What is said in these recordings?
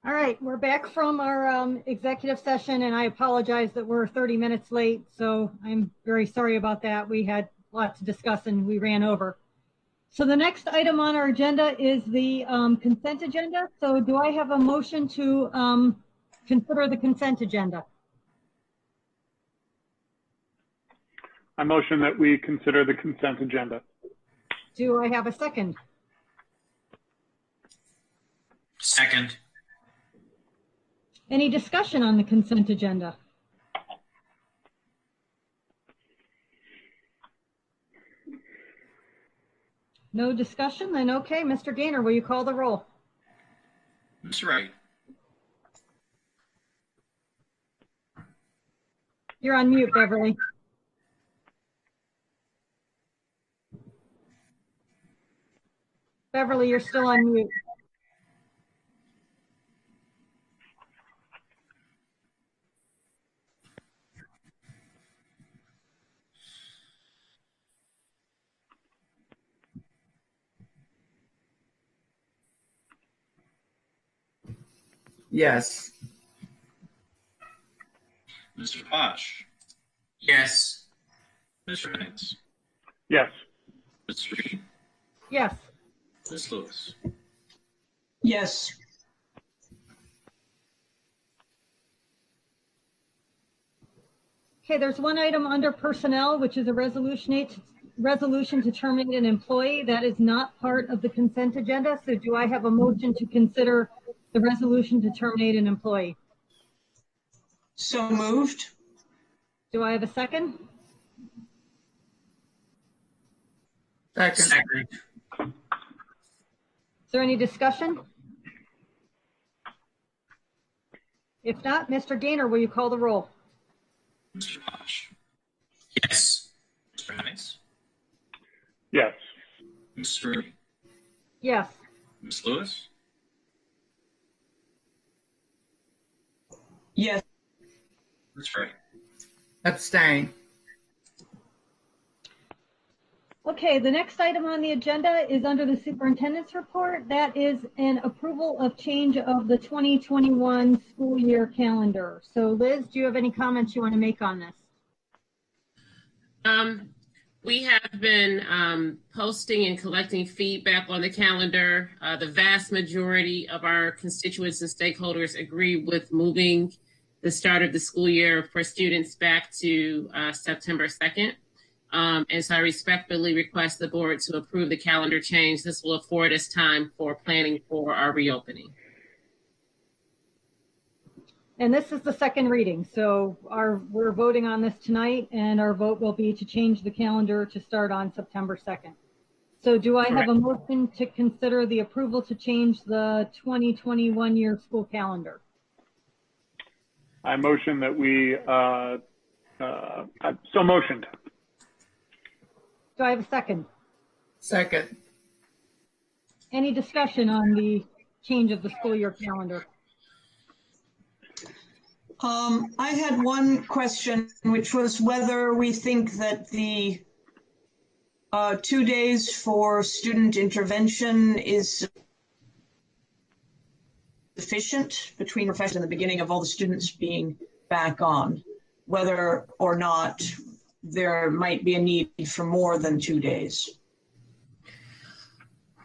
All right, we're back from our executive session, and I apologize that we're 30 minutes late, so I'm very sorry about that. We had a lot to discuss and we ran over. So the next item on our agenda is the consent agenda. So do I have a motion to consider the consent agenda? I motion that we consider the consent agenda. Do I have a second? Second. Any discussion on the consent agenda? No discussion? Then okay, Mr. Gaynor, will you call the roll? Ms. Wright. You're on mute, Beverly. Beverly, you're still on mute. Yes. Mr. Posh. Yes. Ms. Wright. Yes. Ms. Reed. Yes. Ms. Lewis. Yes. Okay, there's one item under personnel, which is a resolution to terminate an employee. That is not part of the consent agenda. So do I have a motion to consider the resolution to terminate an employee? So moved. Do I have a second? Second. Second. Is there any discussion? If not, Mr. Gaynor, will you call the roll? Mr. Posh. Yes. Mr. Hines. Yes. Ms. Reed. Yes. Ms. Lewis. Yes. Ms. Wright. Abstain. Okay, the next item on the agenda is under the superintendent's report. That is an approval of change of the 2021 school year calendar. So Liz, do you have any comments you want to make on this? We have been posting and collecting feedback on the calendar. The vast majority of our constituents and stakeholders agree with moving the start of the school year for students back to September 2nd. And so I respectfully request the board to approve the calendar change. This will afford us time for planning for our reopening. And this is the second reading. So we're voting on this tonight, and our vote will be to change the calendar to start on September 2nd. So do I have a motion to consider the approval to change the 2021 year school calendar? I motion that we, so motioned. Do I have a second? Second. Any discussion on the change of the school year calendar? I had one question, which was whether we think that the 2 days for student intervention is sufficient between reflection and the beginning of all the students being back on, whether or not there might be a need for more than 2 days.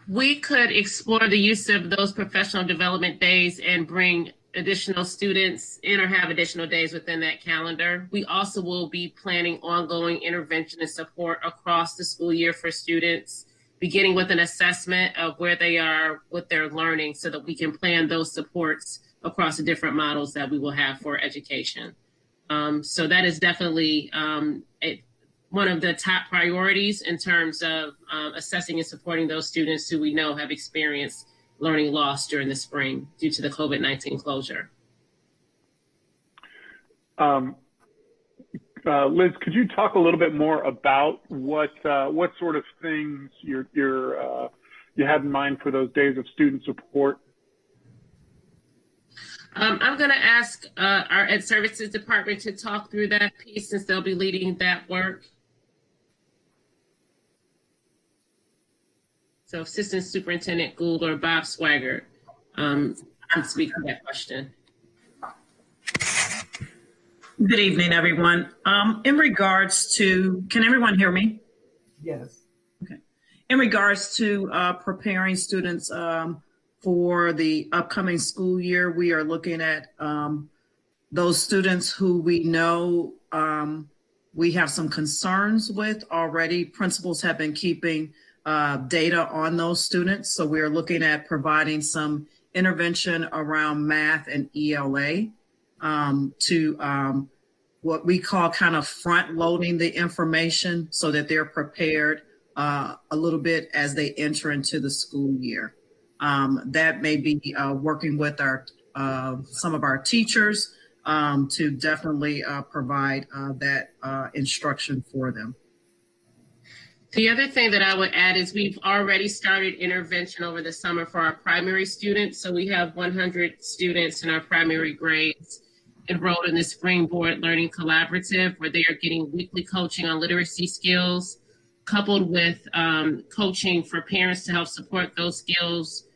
We could explore the use of those professional development days and bring additional students in or have additional days within that calendar. We also will be planning ongoing intervention and support across the school year for students, beginning with an assessment of where they are with their learning so that we can plan those supports across the different models that we will have for education. So that is definitely one of the top priorities in terms of assessing and supporting those students who we know have experienced learning loss during the spring due to the COVID-19 closure. Liz, could you talk a little bit more about what sort of things you had in mind for those days of student support? I'm going to ask our Ed Services Department to talk through that piece since they'll be leading that work. So Assistant Superintendent Gould or Bob Swigert. time to speak to that question. Good evening, everyone. In regards to, can everyone hear me? Yes. Okay. In regards to preparing students for the upcoming school year, we are looking at those students who we know we have some concerns with already. Principals have been keeping data on those students. So we are looking at providing some intervention around math and ELA to what we call kind of front loading the information so that they're prepared a little bit as they enter into the school year. That may be working with our some of our teachers to definitely provide that instruction for them. The other thing that I would add is we've already started intervention over the summer for our primary students. So we have 100 students in our primary grades enrolled in the Springboard Learning Collaborative, where they are getting weekly coaching on literacy skills, coupled with coaching for parents to help support those skills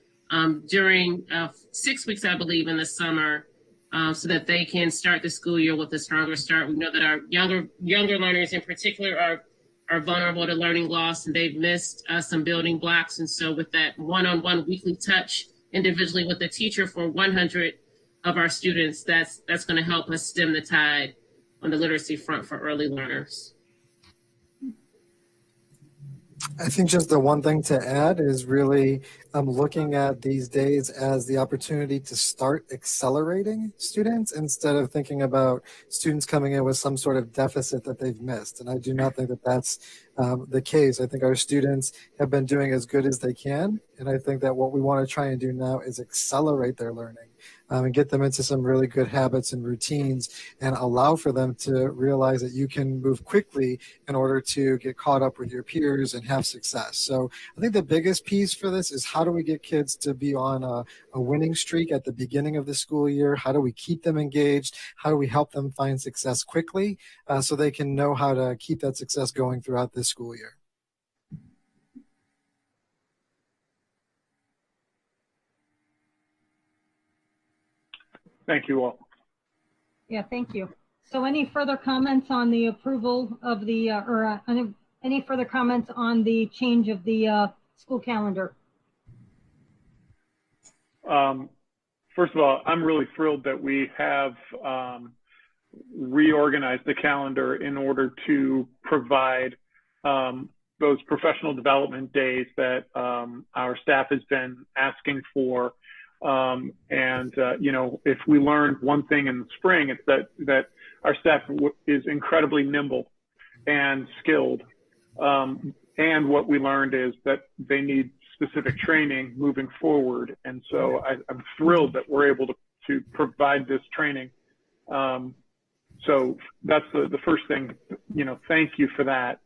during 6 weeks, I believe, in the summer, so that they can start the school year with a stronger start. We know that our younger learners in particular are vulnerable to learning loss, and they've missed some building blocks. And so with that one-on-one weekly touch individually with the teacher for 100 of our students, that's going to help us stem the tide on the literacy front for early learners. I think just the one thing to add is really looking at these days as the opportunity to start accelerating students instead of thinking about students coming in with some sort of deficit that they've missed. And I do not think that that's the case. I think our students have been doing as good as they can. And I think that what we want to try and do now is accelerate their learning and get them into some really good habits and routines and allow for them to realize that you can move quickly in order to get caught up with your peers and have success. So I think the biggest piece for this is how do we get kids to be on a winning streak at the beginning of the school year? How do we keep them engaged? How do we help them find success quickly so they can know how to keep that success going throughout this school year? Thank you all. Yeah, thank you. So any further comments on the approval of the, any further comments on the change of the school calendar? First of all, I'm really thrilled that we have reorganized the calendar in order to provide those professional development days that our staff has been asking for. You know, if we learned one thing in the spring, it's that our staff is incredibly nimble and skilled. And what we learned is that they need specific training moving forward. And so I'm thrilled that we're able to provide this training. So that's the first thing, you know, thank you for that.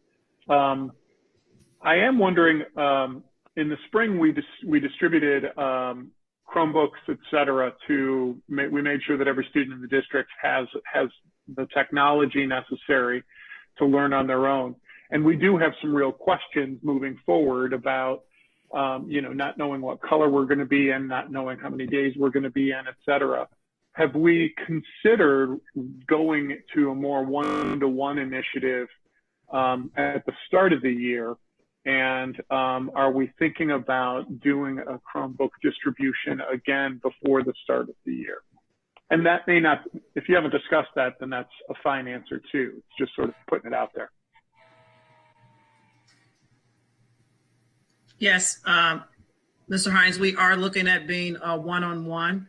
I am wondering, in the spring, we distributed Chromebooks, et cetera, we made sure that every student in the district has the technology necessary to learn on their own. And we do have some real questions moving forward about, you know, not knowing what color we're going to be in, not knowing how many days we're going to be in, et cetera. Have we considered going to a more one-to-one initiative at the start of the year? And are we thinking about doing a Chromebook distribution again before the start of the year? And that may not, if you haven't discussed that, then that's a fine answer too. It's just sort of putting it out there. Yes, Mr. Hines, we are looking at being one-on-one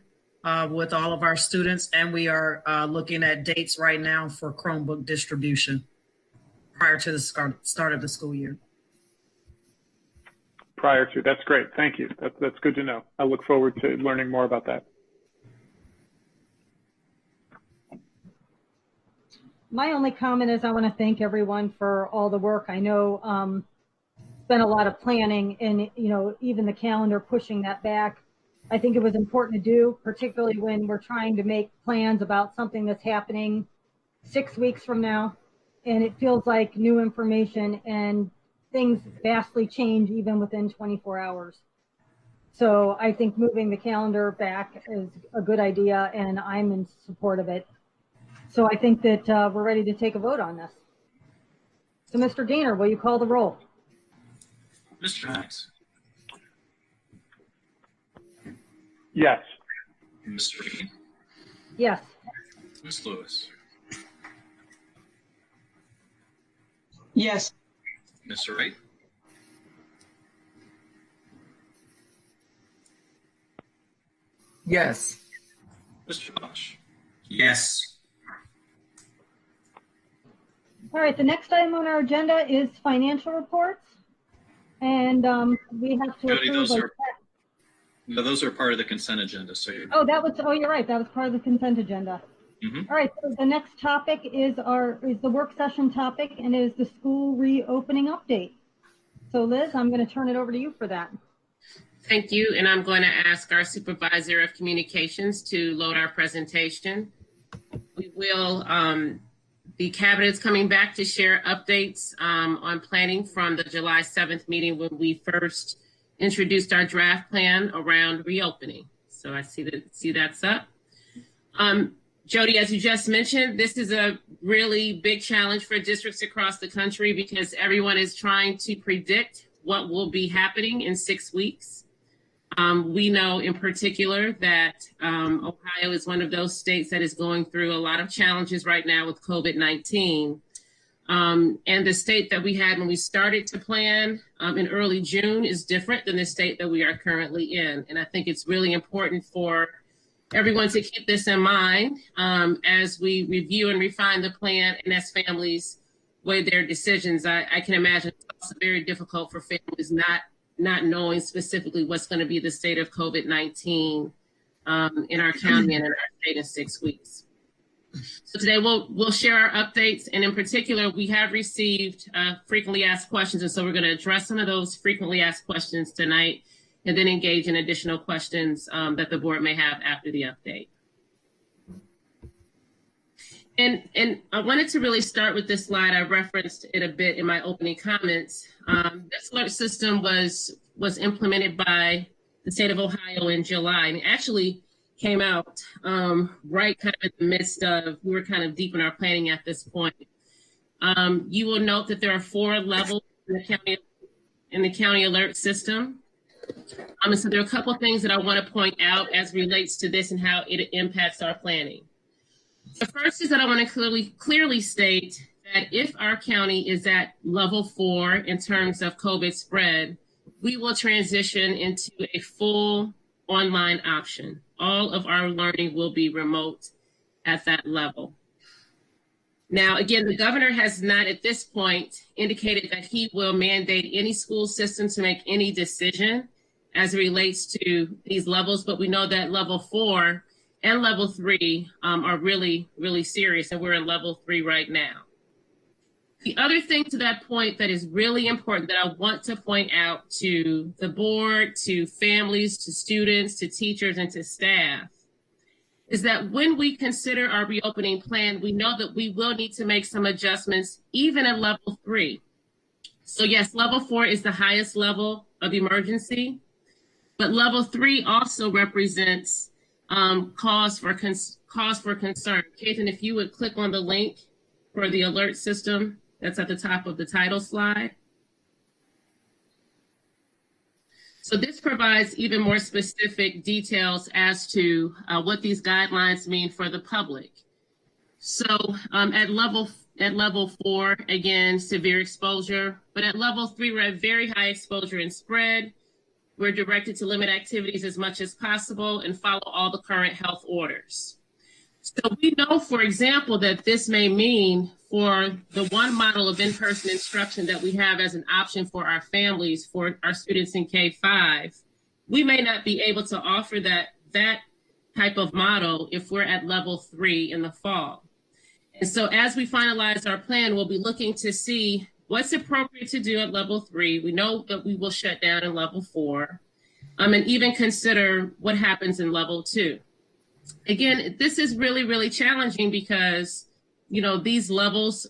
with all of our students, and we are looking at dates right now for Chromebook distribution prior to the start of the school year. Prior to, that's great. Thank you. That's good to know. I look forward to learning more about that. My only comment is I want to thank everyone for all the work. I know it's been a lot of planning and, you know, even the calendar pushing that back. I think it was important to do, particularly when we're trying to make plans about something that's happening 6 weeks from now. And it feels like new information and things vastly change even within 24 hours. So I think moving the calendar back is a good idea, and I'm in support of it. So I think that we're ready to take a vote on this. So Mr. Gaynor, will you call the roll? Mr. Hines. Yes. Mr. Reed. Yes. Ms. Lewis. Yes. Mr. Wright. Yes. Mr. Bosch. Yes. All right, the next item on our agenda is financial reports. And we have to Jody, approve. those are part of the consent agenda. So you're, Oh, you're right. That was part of the consent agenda. All right, so the next topic is the work session topic, and is the school reopening update. So Liz, I'm going to turn it over to you for that. Thank you, and I'm going to ask our supervisor of communications to load our presentation. We will, the cabinet is coming back to share updates on planning from the July 7th meeting when we first introduced our draft plan around reopening. So I see that's up. Jody, as you just mentioned, this is a really big challenge for districts across the country because everyone is trying to predict what will be happening in 6 weeks. We know in particular that Ohio is one of those states that is going through a lot of challenges right now with COVID-19. And the state that we had when we started to plan in early June is different than the state that we are currently in. And I think it's really important for everyone to keep this in mind as we review and refine the plan and as families weigh their decisions. I can imagine it's also very difficult for families not knowing specifically what's going to be the state of COVID-19 in our county and in our state in 6 weeks. So today we'll share our updates, and in particular, we have received frequently asked questions, and so we're going to address some of those frequently asked questions tonight, and then engage in additional questions that the board may have after the update. And I wanted to really start with this slide. I referenced it a bit in my opening comments. This alert system was implemented by the state of Ohio in July, and it actually came out right kind of in the midst of, we were kind of deep in our planning at this point. You will note that there are 4 levels in the county alert system. And so there are a couple of things that I want to point out as relates to this and how it impacts our planning. The first is that I want to clearly state that if our county is at level 4 in terms of COVID spread, we will transition into a full online option. All of our learning will be remote at that level. Now, again, the governor has not at this point indicated that he will mandate any school system to make any decision as it relates to these levels, but we know that level 4 and level 3 are really, really serious, and we're in level 3 right now. The other thing to that point that is really important that I want to point out to the board, to families, to students, to teachers, and to staff is that when we consider our reopening plan, we know that we will need to make some adjustments even at level 3. So yes, level 4 is the highest level of emergency, but level 3 also represents cause for concern. Kathan, if you would click on the link for the alert system that's at the top of the title slide. So this provides even more specific details as to what these guidelines mean for the public. So at level 4, again, severe exposure, but at level 3, we're at very high exposure and spread. We're directed to limit activities as much as possible and follow all the current health orders. So we know, for example, that this may mean for the one model of in-person instruction that we have as an option for our families, for our students in K-5, we may not be able to offer that type of model if we're at level 3 in the fall. And so as we finalize our plan, we'll be looking to see what's appropriate to do at level 3. We know that we will shut down in level 4, and even consider what happens in level 2. Again, this is really, really challenging because, these levels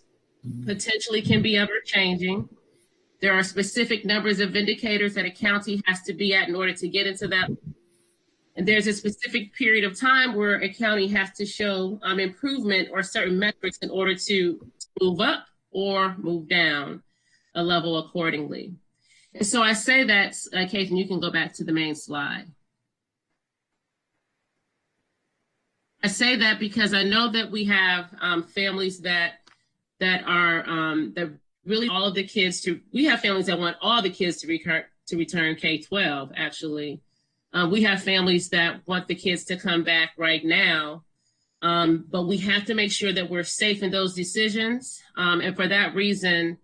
potentially can be ever changing. There are specific numbers of indicators that a county has to be at in order to get into that. And there's a specific period of time where a county has to show improvement or certain metrics in order to move up or move down a level accordingly. And so I say that, Kate, and you can go back to the main slide. I say that because I know that we have families that really all of the kids we have families that want all the kids to return K-12, actually. We have families that want the kids to come back right now, but we have to make sure that we're safe in those decisions. And for that reason,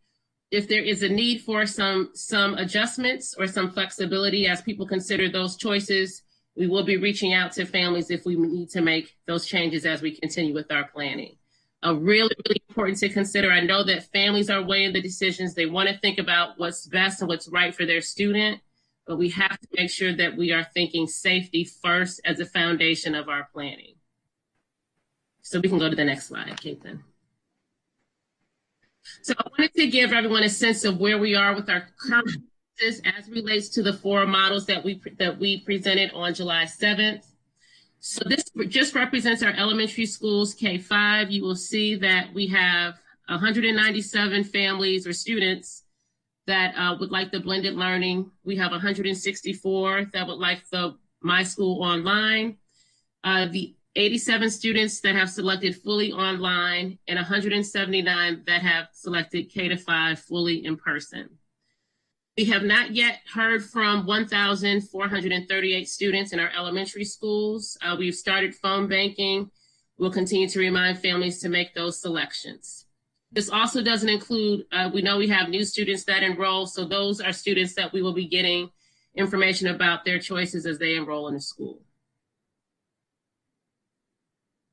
if there is a need for some adjustments or some flexibility as people consider those choices, we will be reaching out to families if we need to make those changes as we continue with our planning. Really, really important to consider. I know that families are weighing the decisions. They want to think about what's best and what's right for their student, but we have to make sure that we are thinking safety first as a foundation of our planning. So we can go to the next slide, Caitlin. So I wanted to give everyone a sense of where we are with our current as relates to the 4 models that we presented on July 7th. So this just represents our elementary schools, K-5. You will see that we have 197 families or students that would like the blended learning. We have 164 that would like the My School Online. The 87 students that have selected fully online and 179 that have selected K-5 fully in person. We have not yet heard from 1,438 students in our elementary schools. We've started phone banking. We'll continue to remind families to make those selections. This also doesn't include, we know we have new students that enroll, so those are students that we will be getting information about their choices as they enroll in the school.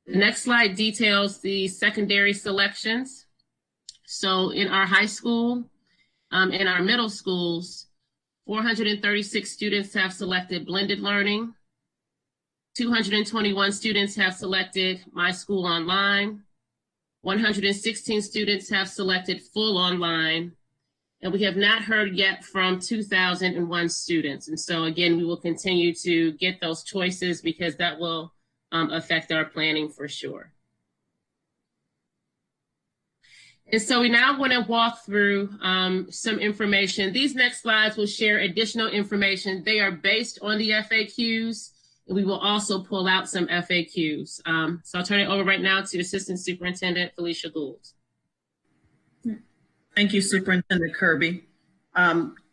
The next slide details the secondary selections. So in our high school, in our middle schools, 436 students have selected blended learning. 221 students have selected My School Online. 116 students have selected full online. And we have not heard yet from 2,001 students. And so again, we will continue to get those choices because that will affect our planning for sure. And so we now want to walk through some information. These next slides will share additional information. They are based on the FAQs, and we will also pull out some FAQs. So I'll turn it over right now to Assistant Superintendent Felicia Gould. Thank you, Superintendent Kirby.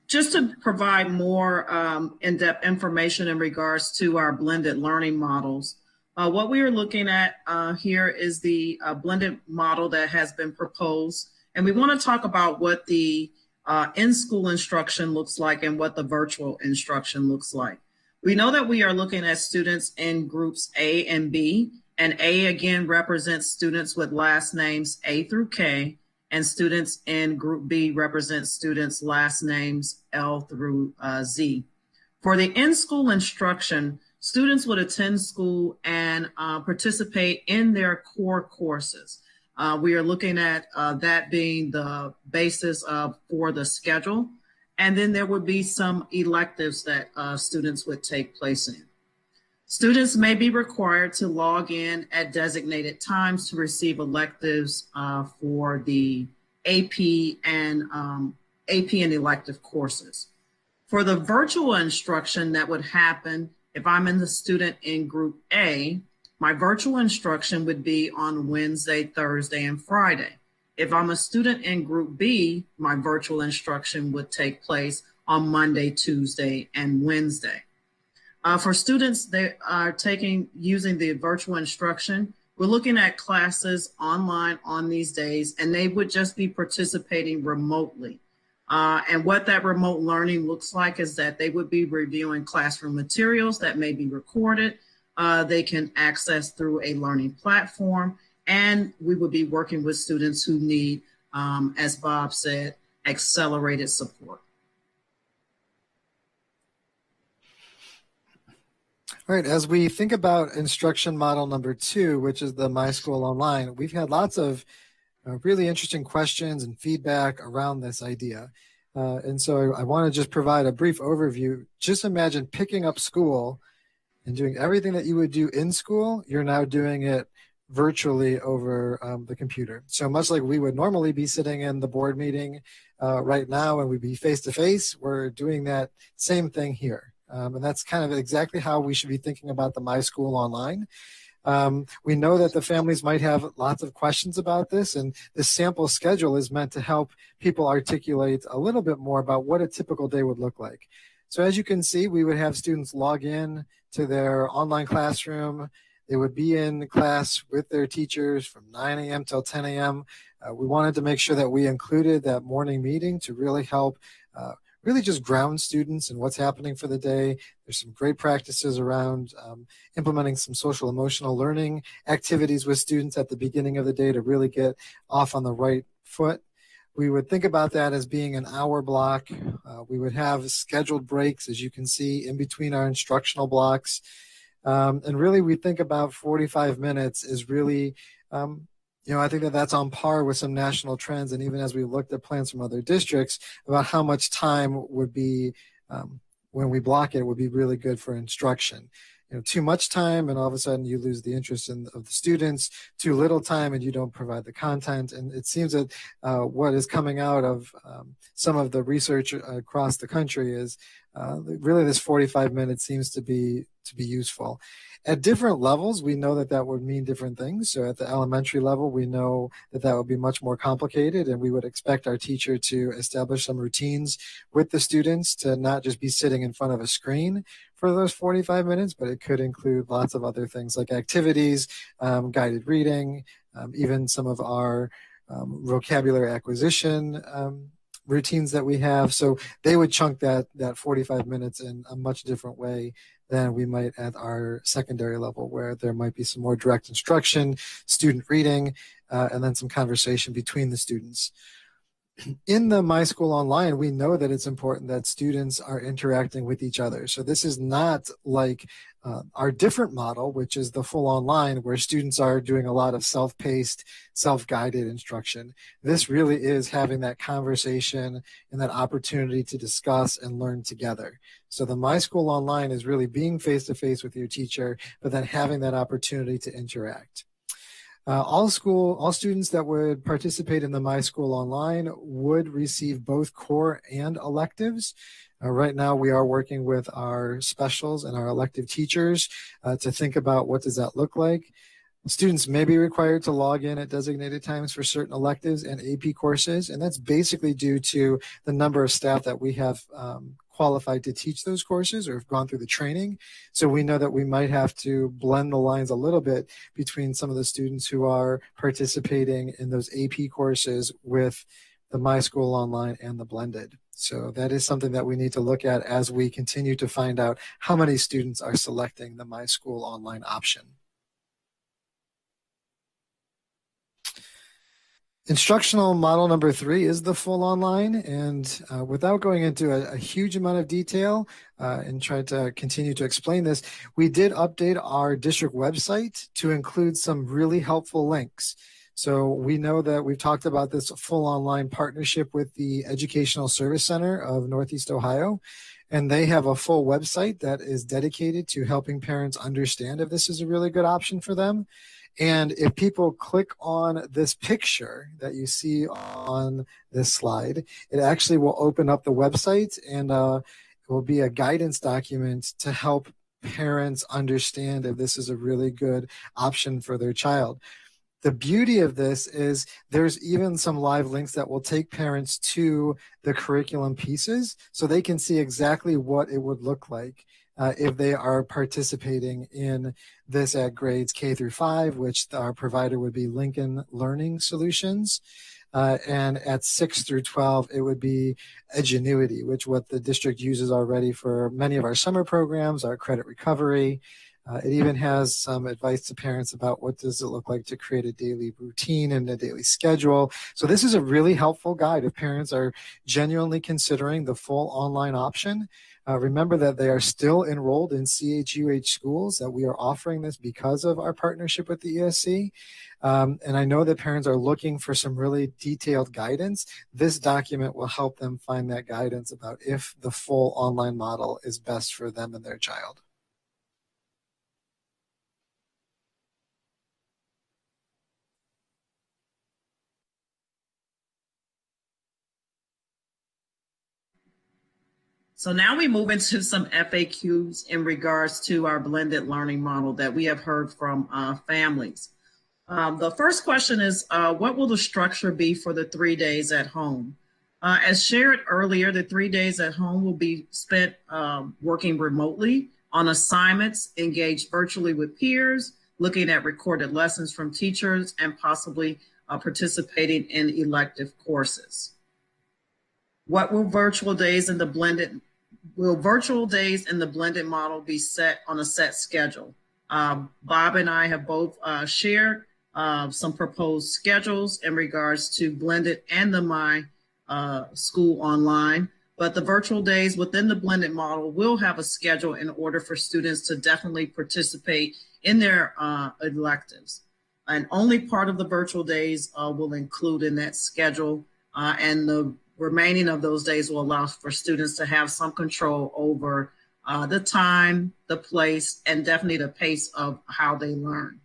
Just to provide more in-depth information in regards to our blended learning models, what we are looking at here is the blended model that has been proposed. And we want to talk about what the in-school instruction looks like and what the virtual instruction looks like. We know that we are looking at students in groups A and B, and A again represents students with last names A through K, and students in group B represent students' last names L through Z. For the in-school instruction, students would attend school and participate in their core courses. We are looking at that being the basis for the schedule. And then there would be some electives that students would take place in. Students may be required to log in at designated times to receive electives for the AP and elective courses. For the virtual instruction that would happen, if I'm in the student in group A, my virtual instruction would be on Wednesday, Thursday, and Friday. If I'm a student in group B, my virtual instruction would take place on Monday, Tuesday, and Wednesday. For students that are using the virtual instruction, we're looking at classes online on these days, and they would just be participating remotely. And what that remote learning looks like is that they would be reviewing classroom materials that may be recorded. They can access through a learning platform, and we would be working with students who need, as Bob said, accelerated support. All right, as we think about instruction model number 2, which is the My School Online, we've had lots of really interesting questions and feedback around this idea. And so I want to just provide a brief overview. Just imagine picking up school and doing everything that you would do in school. You're now doing it virtually over the computer. So much like we would normally be sitting in the board meeting right now and we'd be face to face, we're doing that same thing here. And that's kind of exactly how we should be thinking about the My School Online. We know that the families might have lots of questions about this, and this sample schedule is meant to help people articulate a little bit more about what a typical day would look like. So as you can see, we would have students log in to their online classroom. They would be in class with their teachers from 9 a.m. till 10 a.m. We wanted to make sure that we included that morning meeting to really help really just ground students in what's happening for the day. There's some great practices around implementing some social emotional learning activities with students at the beginning of the day to really get off on the right foot. We would think about that as being an hour block. We would have scheduled breaks, as you can see, in between our instructional blocks. And really, we think about 45 minutes is really, I think that that's on par with some national trends. And even as we looked at plans from other districts about how much time would be, when we block it, would be really good for instruction. Too much time and all of a sudden you lose the interest of the students, too little time and you don't provide the content. And it seems that what is coming out of some of the research across the country is really this 45 minutes seems to be useful. At different levels, we know that that would mean different things. So at the elementary level, we know that that would be much more complicated, and we would expect our teacher to establish some routines with the students to not just be sitting in front of a screen for those 45 minutes, but it could include lots of other things like activities, guided reading, even some of our vocabulary acquisition routines that we have. So they would chunk that 45 minutes in a much different way than we might at our secondary level, where there might be some more direct instruction, student reading, and then some conversation between the students. In the My School Online, we know that it's important that students are interacting with each other. So this is not like our different model, which is the full online, where students are doing a lot of self-paced, self-guided instruction. This really is having that conversation and that opportunity to discuss and learn together. So the My School Online is really being face-to-face with your teacher, but then having that opportunity to interact. All students that would participate in the My School Online would receive both core and electives. Right now, we are working with our specials and our elective teachers to think about what does that look like. Students may be required to log in at designated times for certain electives and AP courses, and that's basically due to the number of staff that we have qualified to teach those courses or have gone through the training. So we know that we might have to blend the lines a little bit between some of the students who are participating in those AP courses with the My School Online and the blended. So that is something that we need to look at as we continue to find out how many students are selecting the My School Online option. Instructional model number 3 is the full online, and without going into a huge amount of detail and try to continue to explain this, we did update our district website to include some really helpful links. So we know that we've talked about this full online partnership with the Educational Service Center of Northeast Ohio, and they have a full website that is dedicated to helping parents understand if this is a really good option for them. And if people click on this picture that you see on this slide, it actually will open up the website, and it will be a guidance document to help parents understand if this is a really good option for their child. The beauty of this is there's even some live links that will take parents to the curriculum pieces so they can see exactly what it would look like if they are participating in this at grades K through 5, which our provider would be Lincoln Learning Solutions. And at 6 through 12, it would be Edgenuity, which what the district uses already for many of our summer programs, our credit recovery. It even has some advice to parents about what does it look like to create a daily routine and a daily schedule. So this is a really helpful guide if parents are genuinely considering the full online option. Remember that they are still enrolled in CHUH schools, that we are offering this because of our partnership with the ESC. And I know that parents are looking for some really detailed guidance. This document will help them find that guidance about if the full online model is best for them and their child. So now we move into some FAQs in regards to our blended learning model that we have heard from families. The first question is, what will the structure be for the 3 days at home? As shared earlier, the 3 days at home will be spent working remotely on assignments, engaged virtually with peers, looking at recorded lessons from teachers, and possibly participating in elective courses. What will virtual days in the blended model be set on a set schedule? Bob and I have both shared some proposed schedules in regards to blended and the My School Online, but the virtual days within the blended model will have a schedule in order for students to definitely participate in their electives. And only part of the virtual days will include in that schedule, and the remaining of those days will allow for students to have some control over the time, the place, and definitely the pace of how they learn.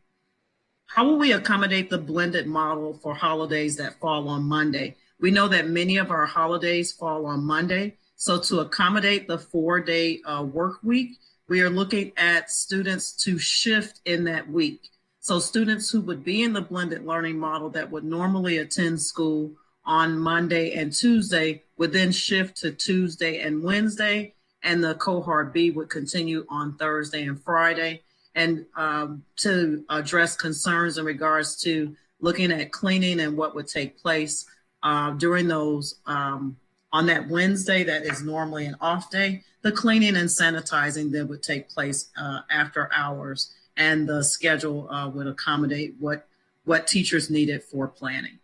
How will we accommodate the blended model for holidays that fall on Monday? We know that many of our holidays fall on Monday. So to accommodate the 4-day work week, we are looking at students to shift in that week. So students who would be in the blended learning model that would normally attend school on Monday and Tuesday would then shift to Tuesday and Wednesday, and the cohort B would continue on Thursday and Friday. And to address concerns in regards to looking at cleaning and what would take place during those, on that Wednesday that is normally an off day, the cleaning and sanitizing that would take place after hours, and the schedule would accommodate what teachers needed for planning.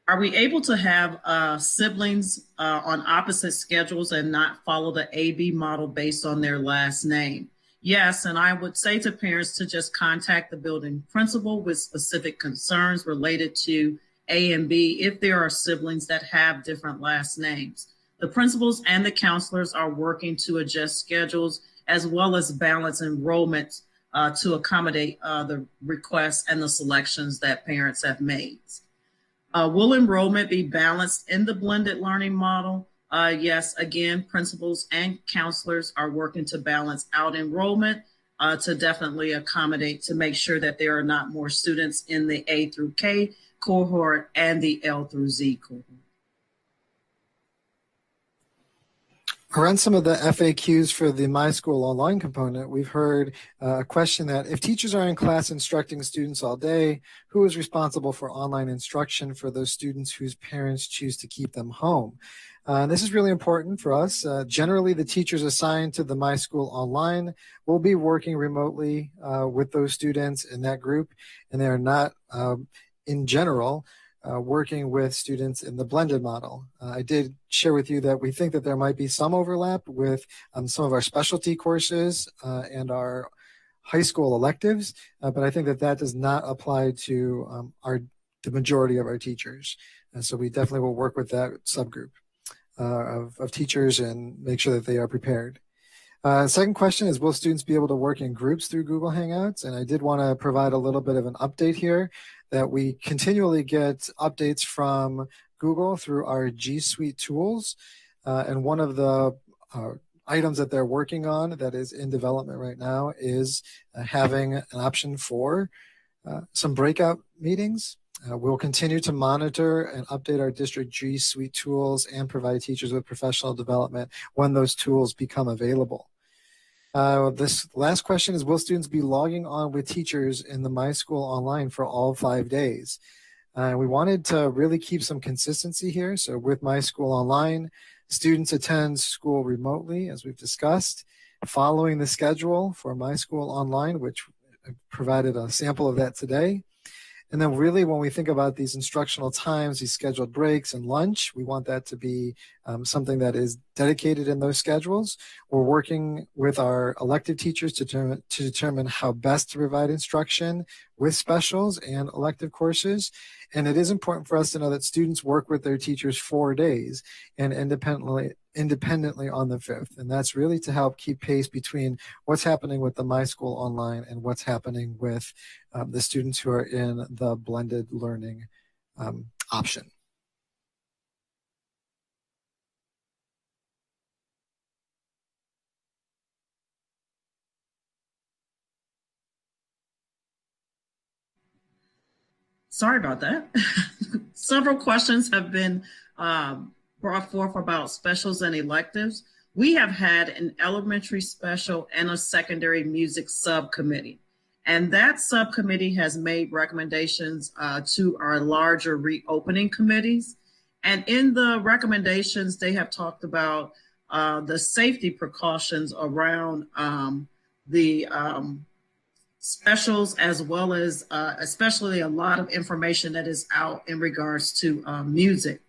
Are we able to have siblings on opposite schedules and not follow the AB model based on their last name? Yes, and I would say to parents to just contact the building principal with specific concerns related to A and B if there are siblings that have different last names. The principals and the counselors are working to adjust schedules as well as balance enrollment to accommodate the requests and the selections that parents have made. Will enrollment be balanced in the blended learning model? Yes, again, principals and counselors are working to balance out enrollment to definitely accommodate, to make sure that there are not more students in the A through K cohort and the L through Z cohort. Around some of the FAQs for the My School Online component, we've heard a question that if teachers are in class instructing students all day, who is responsible for online instruction for those students whose parents choose to keep them home? This is really important for us. Generally, the teachers assigned to the My School Online will be working remotely with those students in that group, and they are not, in general, working with students in the blended model. I did share with you that we think that there might be some overlap with some of our specialty courses and our high school electives, but I think that that does not apply to the majority of our teachers. And so we definitely will work with that subgroup of teachers and make sure that they are prepared. Second question is, will students be able to work in groups through Google Hangouts? And I did want to provide a little bit of an update here that we continually get updates from Google through our G Suite tools. And one of the items that they're working on that is in development right now is having an option for some breakout meetings. We'll continue to monitor and update our district G Suite tools and provide teachers with professional development when those tools become available. This last question is, will students be logging on with teachers in the My School Online for all 5 days? We wanted to really keep some consistency here. So with My School Online, students attend school remotely, as we've discussed, following the schedule for My School Online, which I provided a sample of that today. And then really when we think about these instructional times, these scheduled breaks and lunch, we want that to be something that is dedicated in those schedules. We're working with our elective teachers to determine how best to provide instruction with specials and elective courses. And it is important for us to know that students work with their teachers 4 days and independently on the 5th. And that's really to help keep pace between what's happening with the My School Online and what's happening with the students who are in the blended learning option. Sorry about that. Several questions have been brought forth about specials and electives. We have had an elementary special and a secondary music subcommittee. And that subcommittee has made recommendations to our larger reopening committees. And in the recommendations, they have talked about the safety precautions around the specials, as well as especially a lot of information that is out in regards to music.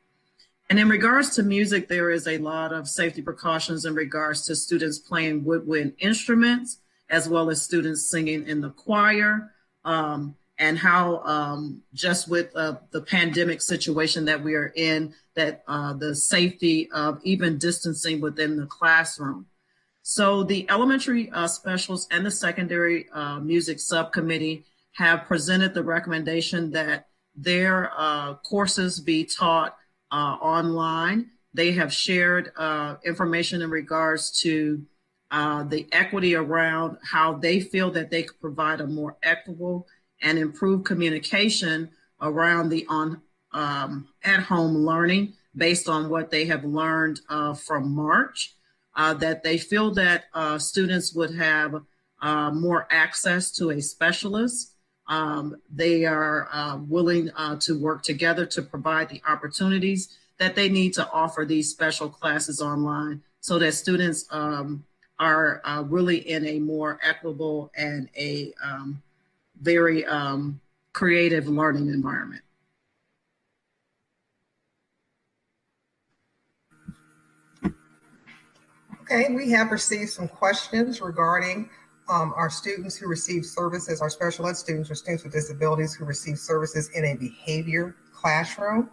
And in regards to music, there is a lot of safety precautions in regards to students playing woodwind instruments, as well as students singing in the choir, and how just with the pandemic situation that we are in, that the safety of even distancing within the classroom. So the elementary specials and the secondary music subcommittee have presented the recommendation that their courses be taught online. They have shared information in regards to the equity around how they feel that they could provide a more equitable and improved communication around the at-home learning based on what they have learned from March. That they feel that students would have more access to a specialist. They are willing to work together to provide the opportunities that they need to offer these special classes online so that students are really in a more equitable and a very creative learning environment. Okay, we have received some questions regarding our students who receive services, our special ed students or students with disabilities who receive services in a behavior classroom.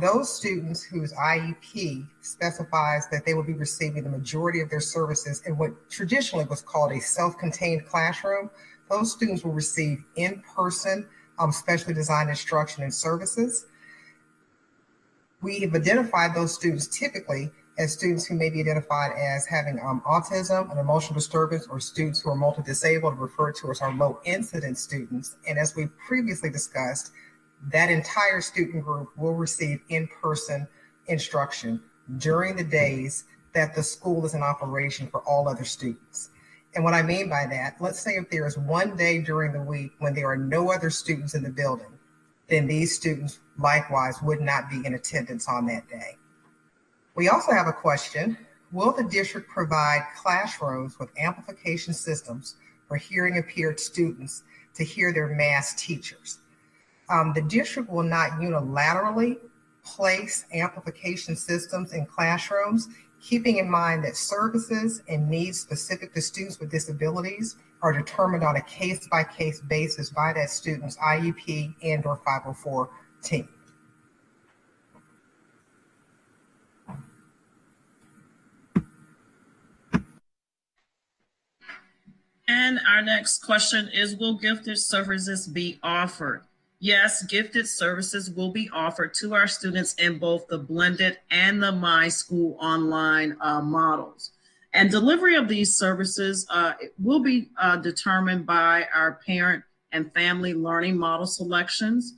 Those students whose IEP specifies that they will be receiving the majority of their services in what traditionally was called a self-contained classroom, those students will receive in-person specially designed instruction and services. We have identified those students typically as students who may be identified as having autism, an emotional disturbance, or students who are multi-disabled, referred to as our low incidence students. And as we previously discussed, that entire student group will receive in-person instruction during the days that the school is in operation for all other students. And what I mean by that, let's say if there is one day during the week when there are no other students in the building, then these students likewise would not be in attendance on that day. We also have a question: will the district provide classrooms with amplification systems for hearing impaired students to hear their mass teachers? The district will not unilaterally place amplification systems in classrooms, keeping in mind that services and needs specific to students with disabilities are determined on a case-by-case basis by that student's IEP and or 504 team. And our next question is, will gifted services be offered? Yes, gifted services will be offered to our students in both the blended and the My School Online models. And delivery of these services will be determined by our parent and family learning model selections.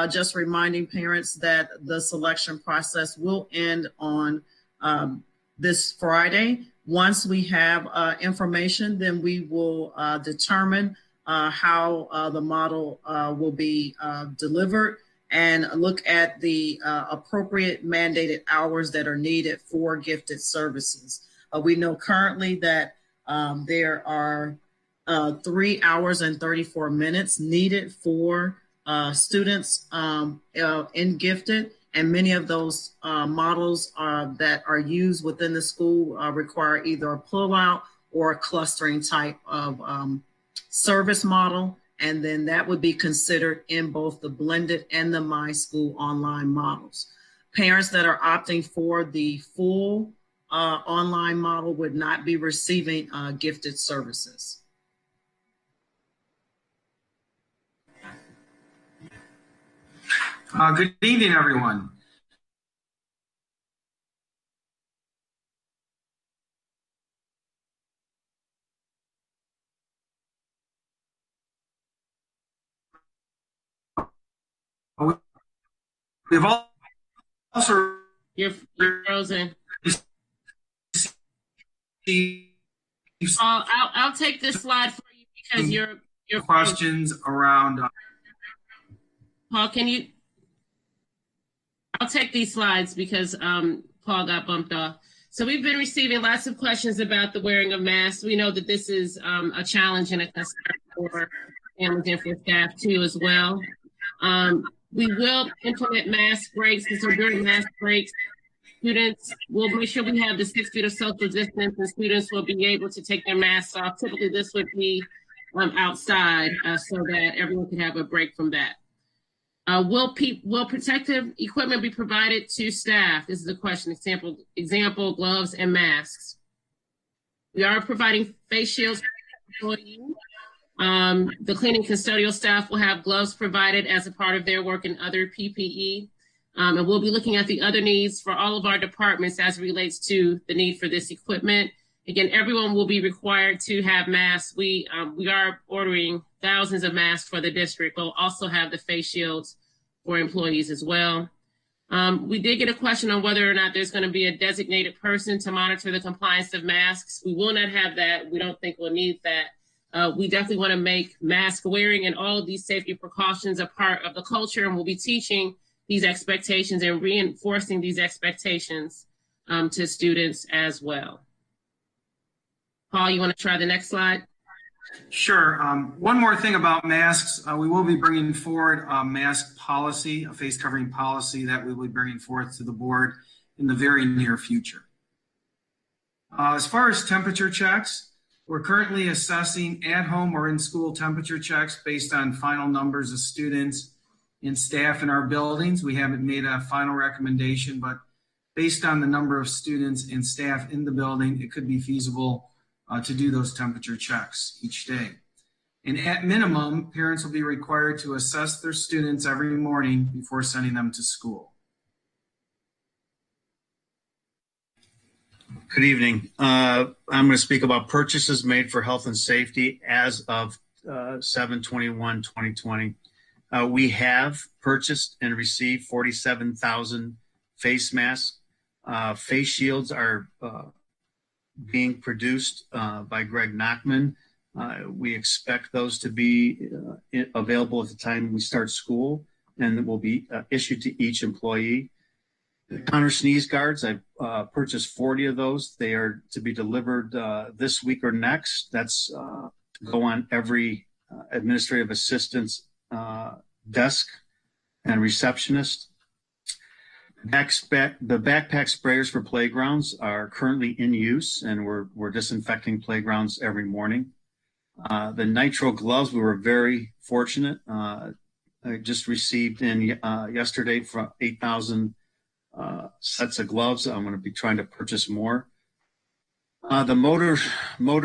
Just reminding parents that the selection process will end on this Friday. Once we have information, then we will determine how the model will be delivered and look at the appropriate mandated hours that are needed for gifted services. We know currently that there are 3 hours and 34 minutes needed for students in gifted, and many of those models that are used within the school require either a pull-out or a clustering type of service model, and then that would be considered in both the blended and the My School online models. Parents that are opting for the full online model would not be receiving gifted services. Good evening, everyone. We've also You're frozen. I'll take this slide for you because your questions around. Paul, can you? I'll take these slides because Paul got bumped off. So we've been receiving lots of questions about the wearing of masks. We know that this is a challenge and a concern for families and for staff too as well. We will implement mask breaks, and so during mask breaks, students will make sure we have the 6 feet of social distance, and students will be able to take their masks off. Typically, this would be outside so that everyone can have a break from that. Will protective equipment be provided to staff? This is a question. Example, gloves and masks. We are providing face shields for employees. The cleaning custodial staff will have gloves provided as a part of their work and other PPE. And we'll be looking at the other needs for all of our departments as it relates to the need for this equipment. Again, everyone will be required to have masks. We are ordering thousands of masks for the district. We'll also have the face shields for employees as well. We did get a question on whether or not there's going to be a designated person to monitor the compliance of masks. We will not have that. We don't think we'll need that. We definitely want to make mask wearing and all of these safety precautions a part of the culture, and we'll be teaching these expectations and reinforcing these expectations to students as well. Paul, you want to try the next slide? Sure. One more thing about masks. We will be bringing forward a mask policy, a face covering policy that we will be bringing forth to the board in the very near future. As far as temperature checks, we're currently assessing at-home or in-school temperature checks based on final numbers of students and staff in our buildings. We haven't made a final recommendation, but based on the number of students and staff in the building, it could be feasible to do those temperature checks each day. And at minimum, parents will be required to assess their students every morning before sending them to school. Good evening. I'm going to speak about purchases made for health and safety as of 7/21/2020. We have purchased and received 47,000 face masks. Face shields are being produced by Greg Nachman. We expect those to be available at the time we start school, and will be issued to each employee. The counter sneeze guards, I've purchased 40 of those. They are to be delivered this week or next. That's to go on every administrative assistant's desk and receptionist. The backpack sprayers for playgrounds are currently in use, and we're disinfecting playgrounds every morning. The nitrile gloves, we were very fortunate. I just received in yesterday from 8,000 sets of gloves. I'm going to be trying to purchase more. The motor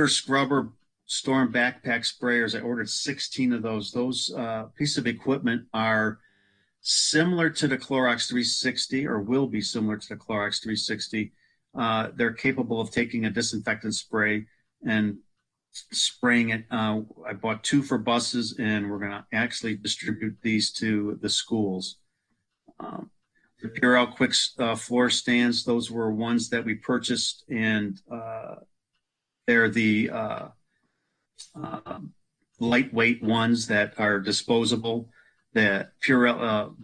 scrubber storm backpack sprayers, I ordered 16 of those. Those pieces of equipment are similar to the Clorox 360, or will be similar to the Clorox 360. They're capable of taking a disinfectant spray and spraying it. I bought 2 for buses, and we're going to actually distribute these to the schools. The Purell Quick floor stands, those were ones that we purchased, and they're the lightweight ones that are disposable. The Purell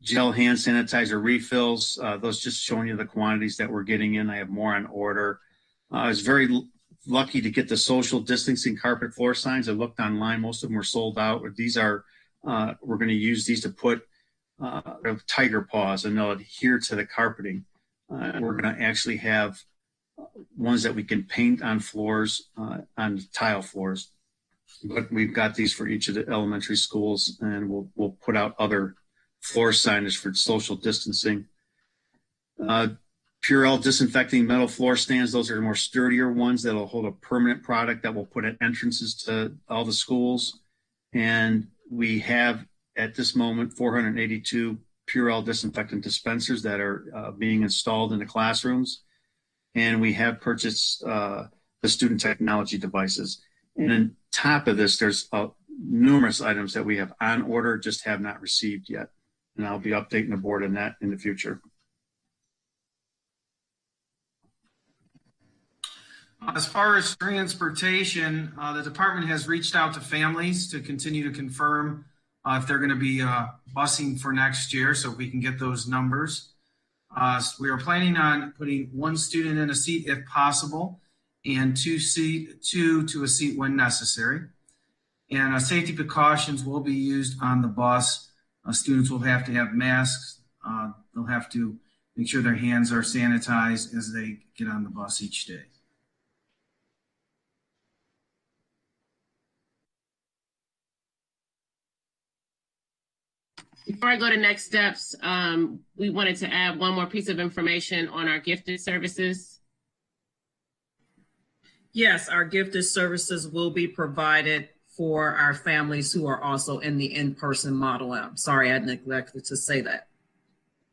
gel hand sanitizer refills, those just showing you the quantities that we're getting in. I have more on order. I was very lucky to get the social distancing carpet floor signs. I looked online, most of them were sold out. These are we're going to use these to put tiger paws, and they'll adhere to the carpeting. We're going to actually have ones that we can paint on floors, on tile floors. But we've got these for each of the elementary schools, and we'll put out other floor signage for social distancing. Purell disinfecting metal floor stands. Those are more sturdier ones that'll hold a permanent product that we'll put at entrances to all the schools. And we have at this moment 482 Purell disinfectant dispensers that are being installed in the classrooms. And we have purchased the student technology devices. And on top of this, there's numerous items that we have on order, just have not received yet. And I'll be updating the board on that in the future. As far as transportation, the department has reached out to families to continue to confirm if they're going to be busing for next year, so we can get those numbers. So we are planning on putting one student in a seat if possible, and two to a seat when necessary. And safety precautions will be used on the bus. Students will have to have masks. They'll have to make sure their hands are sanitized as they get on the bus each day. Before I go to next steps, we wanted to add one more piece of information on our gifted services. Yes, our gifted services will be provided for our families who are also in the in-person model. I'm sorry, I neglected to say that.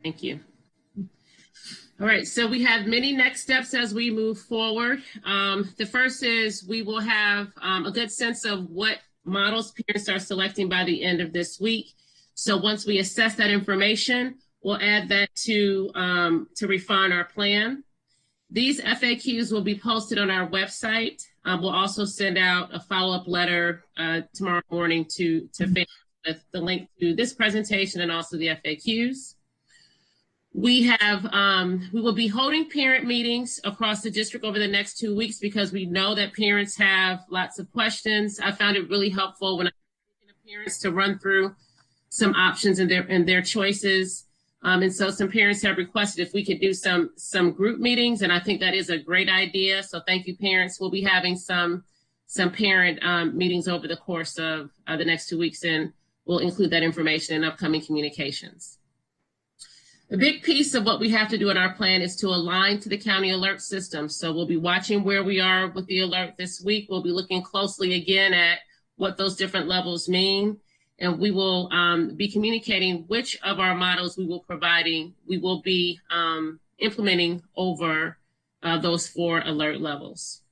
Thank you. All right, so we have many next steps as we move forward. The first is we will have a good sense of what models parents are selecting by the end of this week. So once we assess that information, we'll add that to refine our plan. These FAQs will be posted on our website. We'll also send out a follow-up letter tomorrow morning to families with the link to this presentation and also the FAQs. We will be holding parent meetings across the district over the next 2 weeks because we know that parents have lots of questions. I found it really helpful when I was talking to parents to run through some options and their choices. And so some parents have requested if we could do some group meetings, and I think that is a great idea. So thank you, parents. We'll be having some parent meetings over the course of the next 2 weeks, and we'll include that information in upcoming communications. A big piece of what we have to do in our plan is to align to the county alert system. So we'll be watching where we are with the alert this week. We'll be looking closely again at what those different levels mean. And we will be communicating which of our models we will be implementing over those 4 alert levels.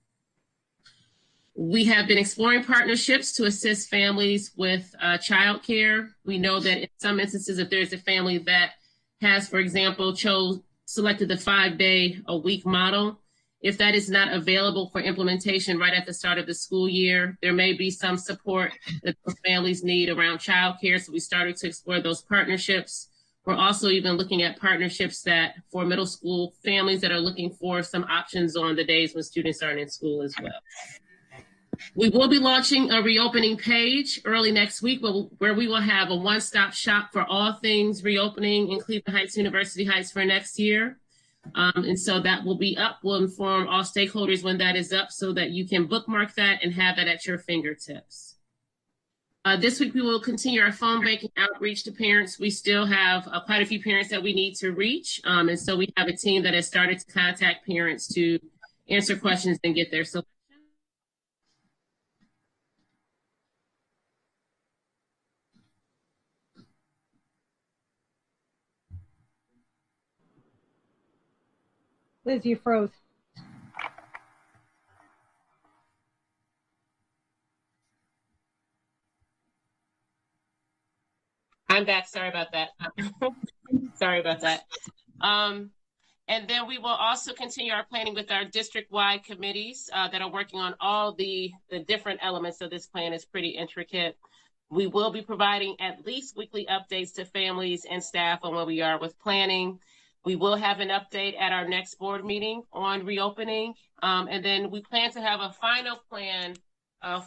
We have been exploring partnerships to assist families with childcare. We know that in some instances, if there's a family that has, for example, selected the 5-day-a-week model, if that is not available for implementation right at the start of the school year, there may be some support that those families need around childcare. So we started to explore those partnerships. We're also even looking at partnerships that for middle school families that are looking for some options on the days when students aren't in school as well. We will be launching a reopening page early next week where we will have a one-stop shop for all things reopening in Cleveland Heights, University Heights for next year. And so that will be up. We'll inform all stakeholders when that is up so that you can bookmark that and have that at your fingertips. This week, we will continue our phone banking outreach to parents. We still have quite a few parents that we need to reach. And so we have a team that has started to contact parents to answer questions and get their solutions. Liz, you froze. I'm back. Sorry about that. Sorry about that. And then we will also continue our planning with our district-wide committees that are working on all the different elements of this plan. Is pretty intricate. We will be providing at least weekly updates to families and staff on where we are with planning. We will have an update at our next board meeting on reopening. And then we plan to have a final plan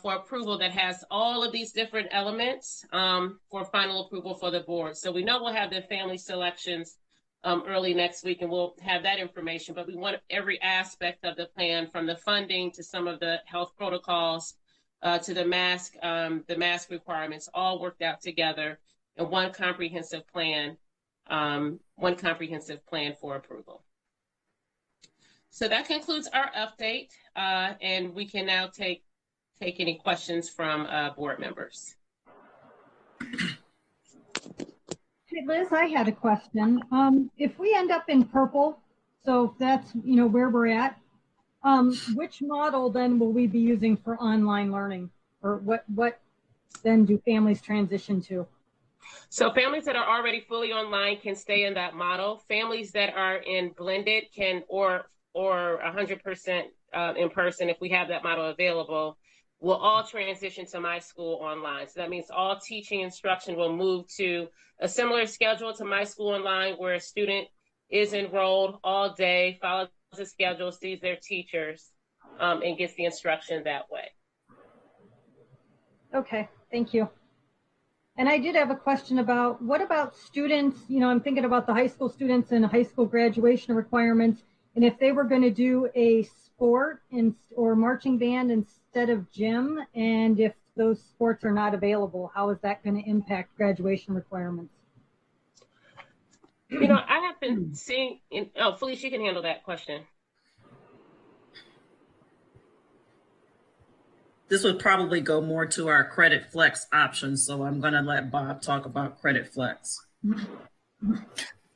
for approval that has all of these different elements for final approval for the board. So we know we'll have the family selections early next week, and we'll have that information, but we want every aspect of the plan, from the funding to some of the health protocols to the mask requirements, all worked out together in one comprehensive plan for approval. So that concludes our update, and we can now take any questions from board members. Hey, Liz, I had a question. If we end up in purple, so if that's where we're at, which model then will we be using for online learning, or what then do families transition to? So families that are already fully online can stay in that model. Families that are in blended can or 100% in person, if we have that model available, will all transition to My School Online. So that means all teaching instruction will move to a similar schedule to My School Online, where a student is enrolled all day, follows the schedule, sees their teachers, and gets the instruction that way. Okay, thank you. And I did have a question about, what about students, I'm thinking about the high school students and high school graduation requirements, and if they were going to do a sport or marching band instead of gym, and if those sports are not available, how is that going to impact graduation requirements? I have been seeing, Felicia, you can handle that question. This would probably go more to our credit flex options, so I'm going to let Bob talk about credit flex.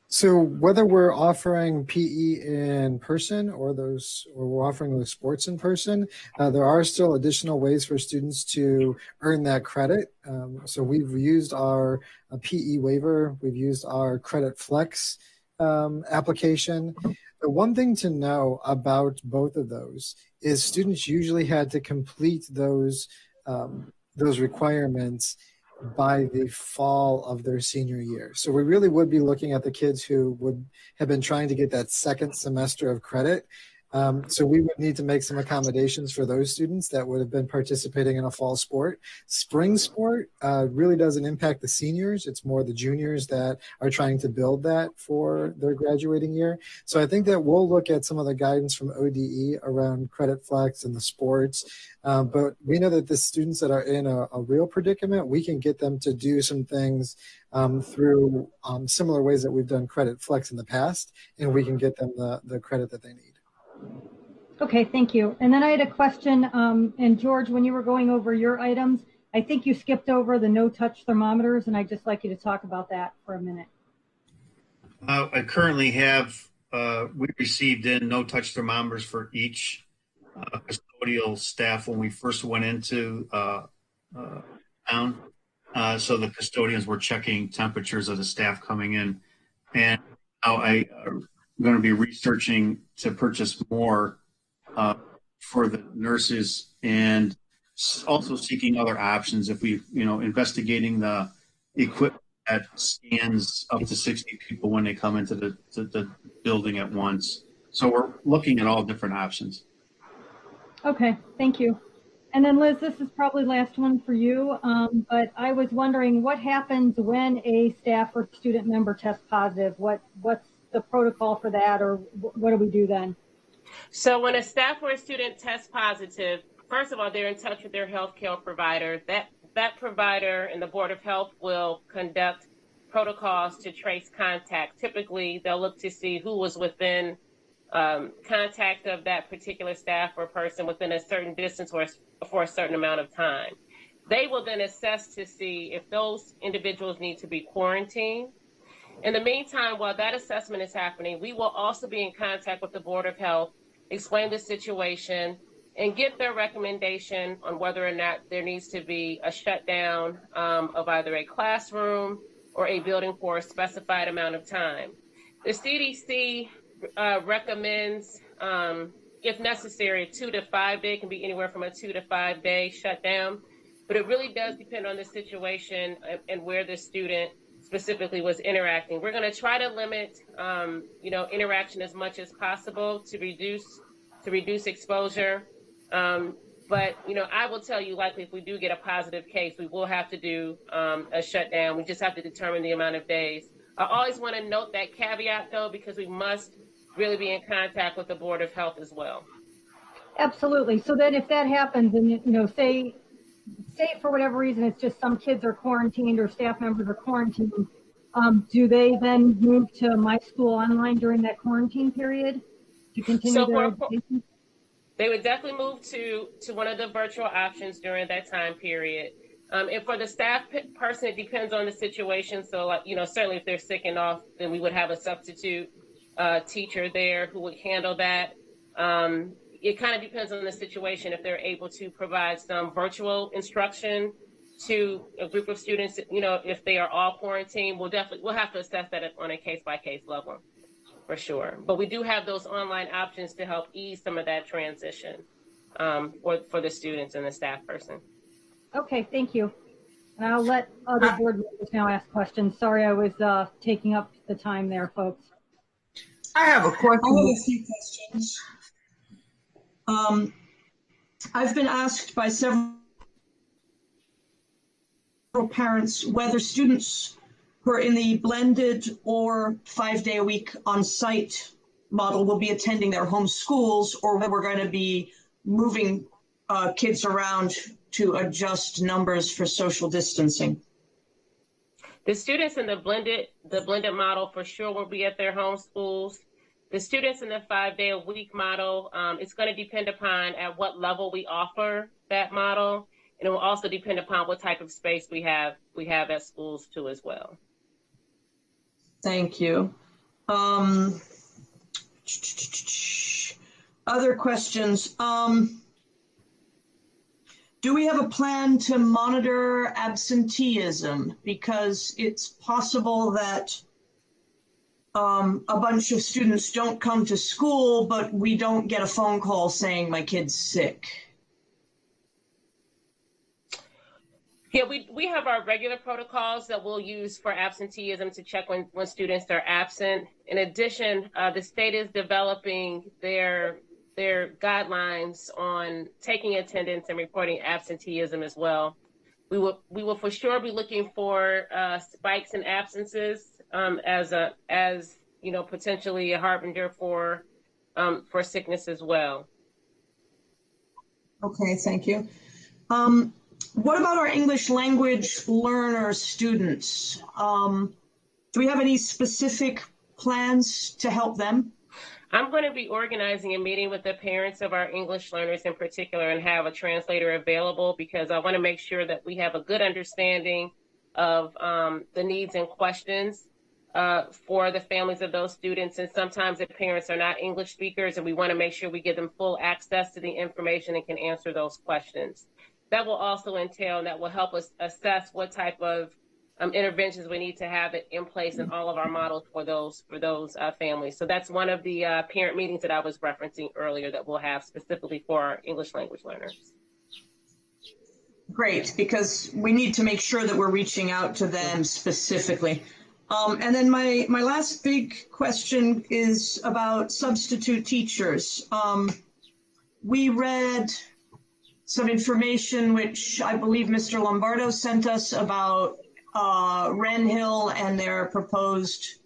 So whether we're offering PE in person or we're offering those sports in person, there are still additional ways for students to earn that credit. So we've used our PE waiver, we've used our credit flex application. The one thing to know about both of those is students usually had to complete those requirements by the fall of their senior year. So we really would be looking at the kids who would have been trying to get that second semester of credit. So we would need to make some accommodations for those students that would have been participating in a fall sport. Spring sport really doesn't impact the seniors. It's more the juniors that are trying to build that for their graduating year. So I think that we'll look at some of the guidance from ODE around credit flex and the sports. But we know that the students that are in a real predicament, we can get them to do some things through similar ways that we've done credit flex in the past, and we can get them the credit that they need. Okay, thank you. And then I had a question, and George, when you were going over your items, I think you skipped over the no-touch thermometers, and I'd just like you to talk about that for a minute. I currently have, we received in no-touch thermometers for each custodial staff when we first went into town. So the custodians were checking temperatures of the staff coming in. And now I'm going to be researching to purchase more for the nurses, and also seeking other options if we, investigating the equipment that scans up to 60 people when they come into the building at once. So we're looking at all different options. Okay, thank you. And then Liz, this is probably last one for you, but I was wondering what happens when a staff or student member tests positive? What's the protocol for that, or what do we do then? So when a staff or a student tests positive, first of all, they're in touch with their healthcare provider. That provider and the Board of Health will conduct protocols to trace contact. Typically, they'll look to see who was within contact of that particular staff or person within a certain distance or for a certain amount of time. They will then assess to see if those individuals need to be quarantined. In the meantime, while that assessment is happening, we will also be in contact with the Board of Health, explain the situation, and get their recommendation on whether or not there needs to be a shutdown of either a classroom or a building for a specified amount of time. The CDC recommends, if necessary, a 2 to 5 day, can be anywhere from a 2 to 5 day shutdown, but it really does depend on the situation and where the student specifically was interacting. We're going to try to limit, interaction as much as possible to reduce exposure. But But, I will tell you, likely if we do get a positive case, we will have to do a shutdown. We just have to determine the amount of days. I always want to note that caveat, though, because we must really be in contact with the Board of Health as well. Absolutely. So then if that happens and, say for whatever reason, it's just some kids are quarantined or staff members are quarantined, do they then move to My School Online during that quarantine period to continue their education? They would definitely move to one of the virtual options during that time period. And for the staff person, it depends on the situation. So, certainly if they're sick and off, then we would have a substitute teacher there who would handle that. It kind of depends on the situation. If they're able to provide some virtual instruction to a group of students, if they are all quarantined, we'll have to assess that on a case-by-case level for sure. But we do have those online options to help ease some of that transition for the students and the staff person. Okay, thank you. And I'll let other board members now ask questions. Sorry, I was taking up the time there, folks. I have a question. I have a few questions. I've been asked by several parents whether students who are in the blended or 5-day-a-week on-site model will be attending their home schools, or whether we're going to be moving kids around to adjust numbers for social distancing. The students in the blended model for sure will be at their home schools. The students in the 5-day-a-week model, it's going to depend upon at what level we offer that model, and it will also depend upon what type of space we have at schools too as well. Thank you. Other questions. Do we have a plan to monitor absenteeism? Because it's possible that a bunch of students don't come to school, but we don't get a phone call saying my kid's sick. Yeah, we have our regular protocols that we'll use for absenteeism to check when students are absent. In addition, the state is developing their guidelines on taking attendance and reporting absenteeism as well. We will for sure be looking for spikes in absences as potentially a harbinger for sickness as well. Okay, thank you. What about our English language learner students? Do we have any specific plans to help them? I'm going to be organizing a meeting with the parents of our English learners in particular and have a translator available, because I want to make sure that we have a good understanding of the needs and questions for the families of those students. And sometimes the parents are not English speakers, and we want to make sure we give them full access to the information and can answer those questions. That will also entail, and that will help us assess what type of interventions we need to have it in place in all of our models for those families. So that's one of the parent meetings that I was referencing earlier that we'll have specifically for our English language learners. Great, because we need to make sure that we're reaching out to them specifically. And then my last big question is about substitute teachers. We read some information which I believe Mr. Lombardo sent us about Wren Hill and their proposed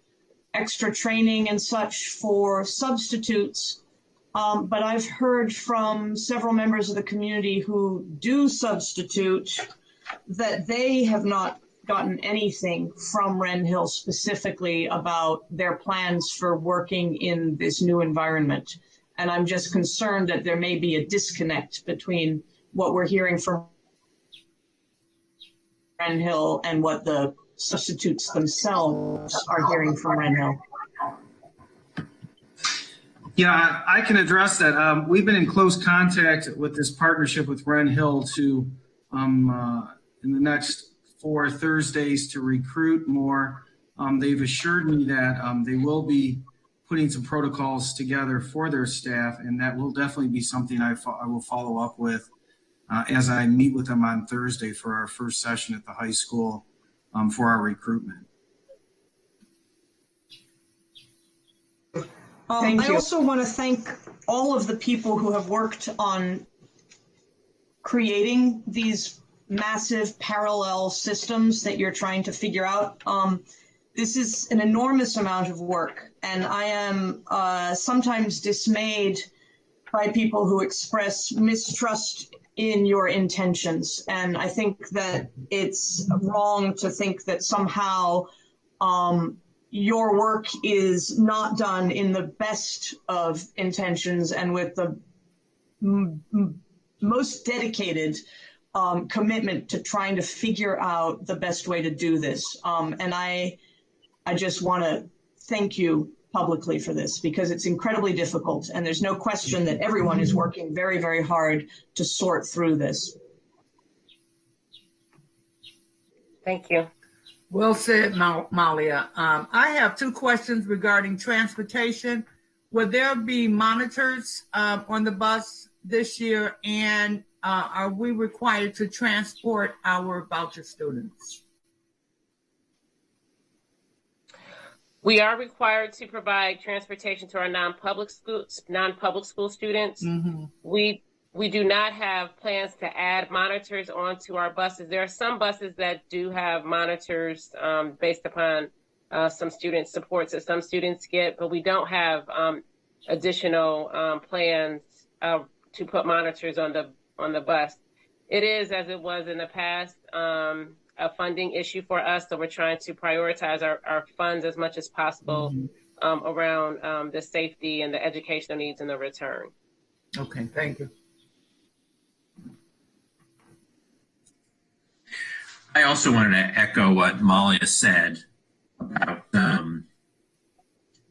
extra training and such for substitutes. But I've heard from several members of the community who do substitute that they have not gotten anything from Wren Hill specifically about their plans for working in this new environment. And I'm just concerned that there may be a disconnect between what we're hearing from Wren Hill and what the substitutes themselves are hearing from Wren Hill. Yeah, I can address that. We've been in close contact with this partnership with Wren Hill to, in the next 4 Thursdays, to recruit more. They've assured me that they will be putting some protocols together for their staff, and that will definitely be something I will follow up with as I meet with them on Thursday for our first session at the high school for our recruitment. I also want to thank all of the people who have worked on creating these massive parallel systems that you're trying to figure out. This is an enormous amount of work, and I am sometimes dismayed by people who express mistrust in your intentions. And I think that it's wrong to think that somehow your work is not done in the best of intentions and with the most dedicated commitment to trying to figure out the best way to do this. And I just want to thank you publicly for this, because it's incredibly difficult, and there's no question that everyone is working very, very hard to sort through this. Thank you. Well said, Malia. I have two questions regarding transportation. Will there be monitors on the bus this year, and are we required to transport our voucher students? We are required to provide transportation to our non-public school students. Mm-hmm. We do not have plans to add monitors onto our buses. There are some buses that do have monitors based upon some student supports that some students get, but we don't have additional plans to put monitors on the bus. It is, as it was in the past, a funding issue for us, so we're trying to prioritize our funds as much as possible around the safety and the educational needs and the return. Okay, thank you. I also wanted to echo what Malia said about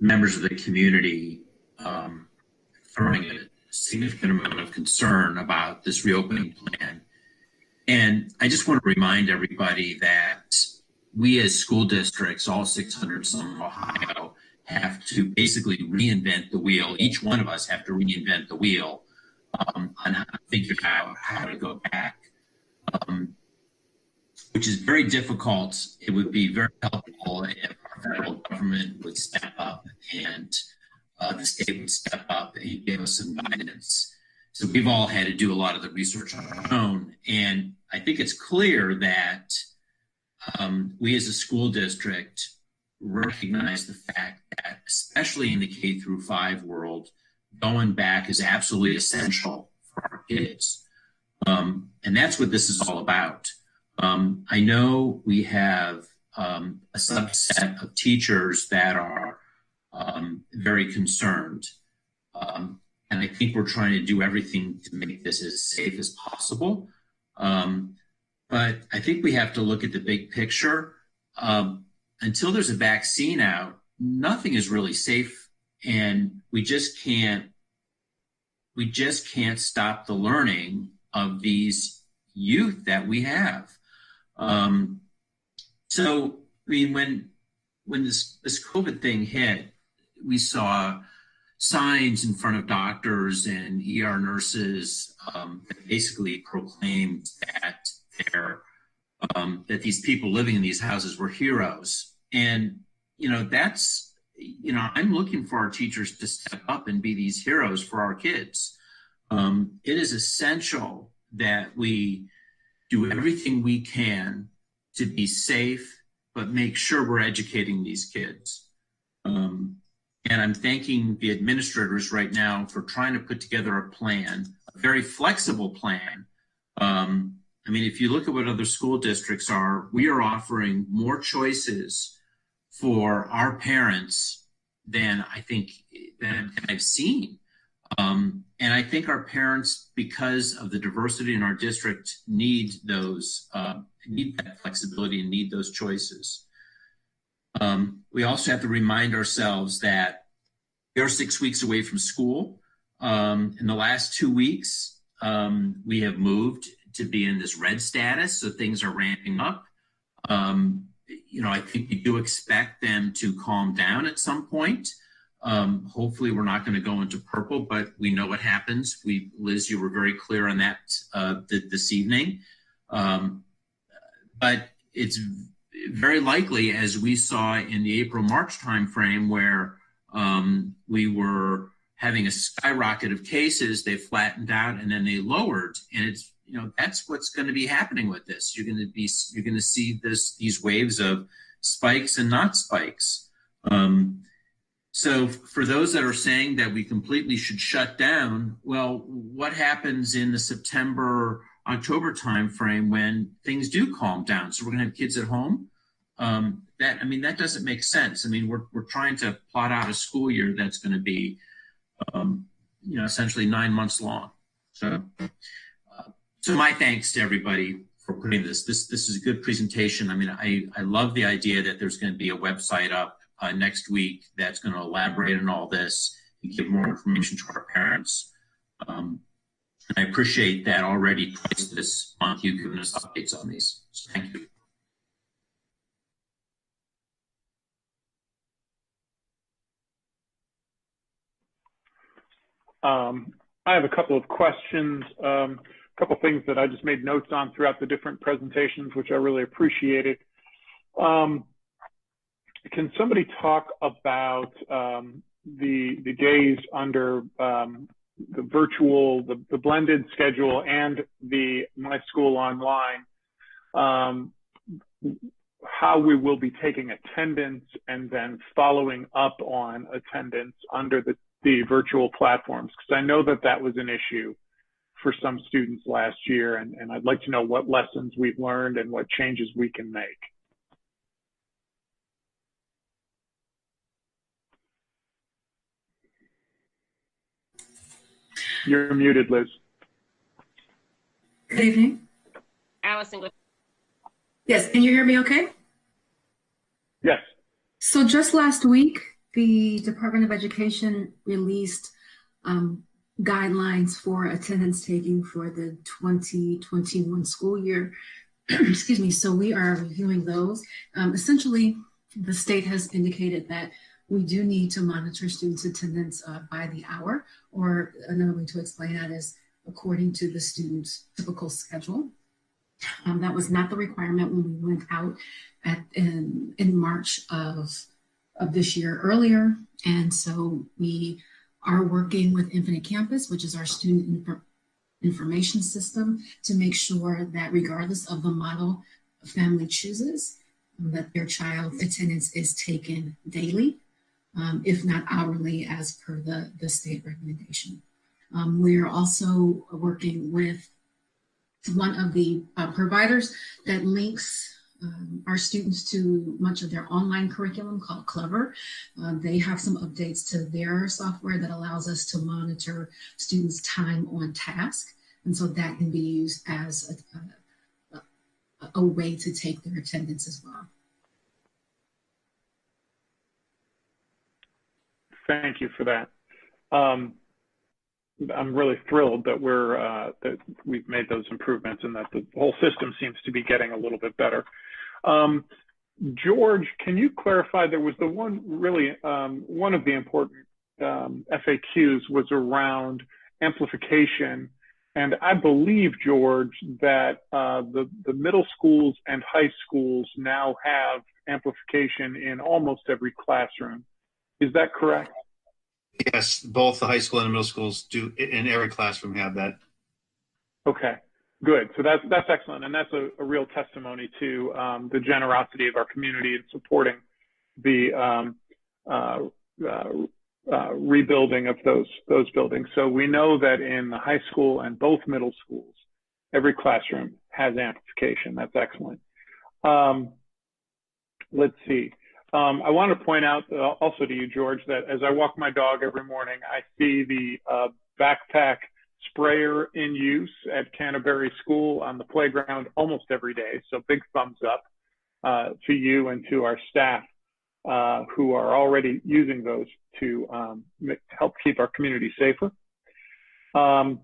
members of the community throwing a significant amount of concern about this reopening plan. And I just want to remind everybody that we as school districts, all 600 some in Ohio, have to basically reinvent the wheel. Each one of us have to reinvent the wheel on how to figure out how to go back, which is very difficult. It would be very helpful if our federal government would step up and the state would step up and give us some guidance. So we've all had to do a lot of the research on our own. And I think it's clear that we as a school district recognize the fact that, especially in the K through 5 world, going back is absolutely essential for our kids. And that's what this is all about. I know we have a subset of teachers that are very concerned. And I think we're trying to do everything to make this as safe as possible. But I think we have to look at the big picture. Until there's a vaccine out, nothing is really safe, and we just can't stop the learning of these youth that we have. So, I mean, when this COVID thing hit, we saw signs in front of doctors and ER nurses that basically proclaimed that that these people living in these houses were heroes. And, I'm looking for our teachers to step up and be these heroes for our kids. It is essential that we do everything we can to be safe, but make sure we're educating these kids. And I'm thanking the administrators right now for trying to put together a plan, a very flexible plan. I mean, if you look at what other school districts are, we are offering more choices for our parents than I think that I've seen. And I think our parents, because of the diversity in our district, need that flexibility and need those choices. We also have to remind ourselves that we are 6 weeks away from school. In the last 2 weeks, we have moved to be in this red status, so things are ramping up. I think we do expect them to calm down at some point. Hopefully we're not going to go into purple, but we know what happens. Liz, you were very clear on that this evening. But it's very likely, as we saw in the April-March timeframe, where we were having a skyrocket of cases, they flattened out and then they lowered. And it's, you know, that's what's going to be happening with this. You're going to see these waves of spikes and not spikes. So for those that are saying that we completely should shut down, well, what happens in the September, October timeframe when things do calm down? So we're going to have kids at home. That doesn't make sense. I mean, we're trying to plot out a school year that's going to be, essentially 9 months long. So my thanks to everybody for putting this. This is a good presentation. I mean, I love the idea that there's going to be a website up next week that's going to elaborate on all this and give more information to our parents. I appreciate that already twice this month you've given us updates on these. So thank you. I have a couple of questions, a couple of things that I just made notes on throughout the different presentations, which I really appreciated. Can somebody talk about the days under the virtual, the blended schedule and the My School Online, how we will be taking attendance and then following up on attendance under the virtual platforms? Because I know that was an issue for some students last year, and I'd like to know what lessons we've learned and what changes we can make. You're muted, Liz. Good evening. Allison. Yes, can you hear me okay? Yes. So just last week, the Department of Education released guidelines for attendance taking for the 2021 school year. Excuse me. So we are reviewing those. Essentially, the state has indicated that we do need to monitor students' attendance by the hour, or another way to explain that is according to the student's typical schedule. That was not the requirement when we went out in March of this year earlier. And so we are working with Infinite Campus, which is our student information system, to make sure that regardless of the model a family chooses, that their child's attendance is taken daily, if not hourly, as per the state recommendation. We are also working with one of the providers that links our students to much of their online curriculum called Clever. They have some updates to their software that allows us to monitor students' time on task. And so that can be used as a way to take their attendance as well. Thank you for that. I'm really thrilled that that we've made those improvements and that the whole system seems to be getting a little bit better. George, can you clarify? There was the one of the important FAQs was around amplification, and I believe, George, that the middle schools and high schools now have amplification in almost every classroom. Is that correct? Yes, both the high school and the middle schools do, in every classroom have that. Okay, good. So that's excellent, and that's a real testimony to the generosity of our community in supporting the rebuilding of those buildings. So we know that in the high school and both middle schools, every classroom has amplification. That's excellent. Let's see. I want to point out also to you, George, that as I walk my dog every morning, I see the backpack sprayer in use at Canterbury School on the playground almost every day. So big thumbs up to you and to our staff who are already using those to help keep our community safer. A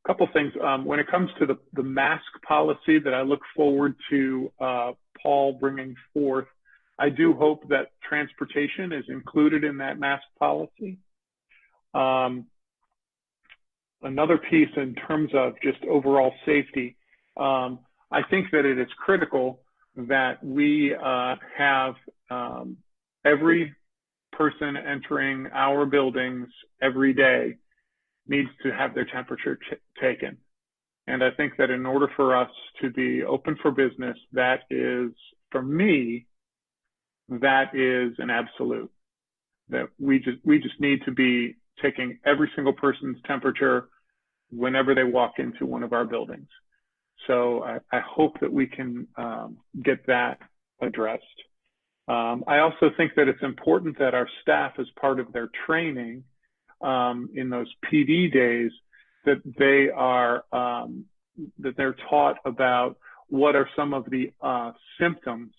couple things. When it comes to the mask policy that I look forward to Paul bringing forth, I do hope that transportation is included in that mask policy. Another piece in terms of just overall safety, I think that it is critical that we have every person entering our buildings every day needs to have their temperature taken. And I think that in order for us to be open for business, that is, for me, that is an absolute. That we just need to be taking every single person's temperature whenever they walk into one of our buildings. So I hope that we can get that addressed. I also think that it's important that our staff, as part of their training in those PD days, that they are that they're taught about what are some of the symptoms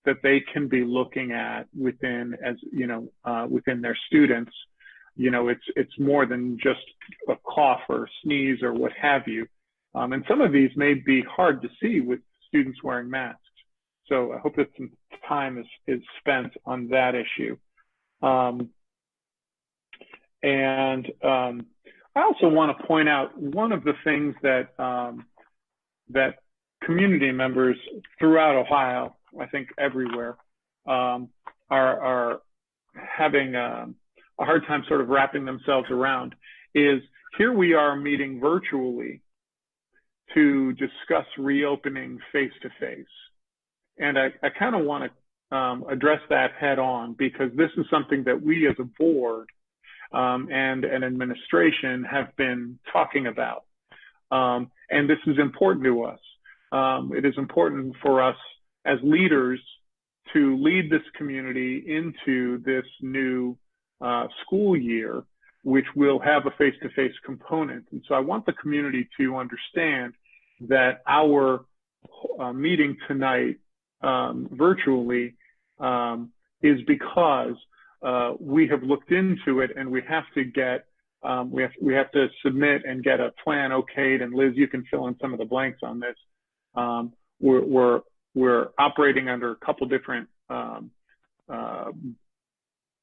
that they can be looking at within, as you know, within their students. You know, it's more than just a cough or sneeze or what have you. And some of these may be hard to see with students wearing masks. So I hope that some time is spent on that issue. I also want to point out one of the things that that community members throughout Ohio, I think everywhere, are having a hard time sort of wrapping themselves around is here we are meeting virtually to discuss reopening face-to-face. And I kind of want to address that head on, because this is something that we as a board and an administration have been talking about. And this is important to us. It is important for us as leaders to lead this community into this new school year, which will have a face-to-face component. And so I want the community to understand that our meeting tonight virtually is because we have looked into it, and we have to get we have to submit and get a plan okayed. And Liz, you can fill in some of the blanks on this. We're operating under a couple different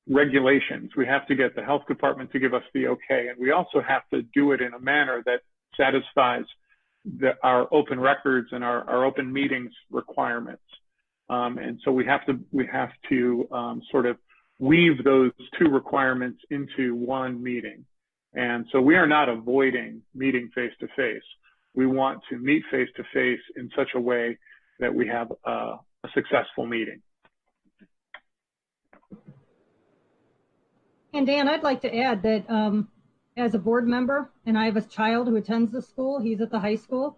regulations. We have to get the health department to give us the okay, and we also have to do it in a manner that satisfies our open records and our open meetings requirements. And so we have to sort of weave those two requirements into one meeting. And so we are not avoiding meeting face-to-face. We want to meet face-to-face in such a way that we have a successful meeting. And Dan, I'd like to add that as a board member, and I have a child who attends the school, he's at the high school,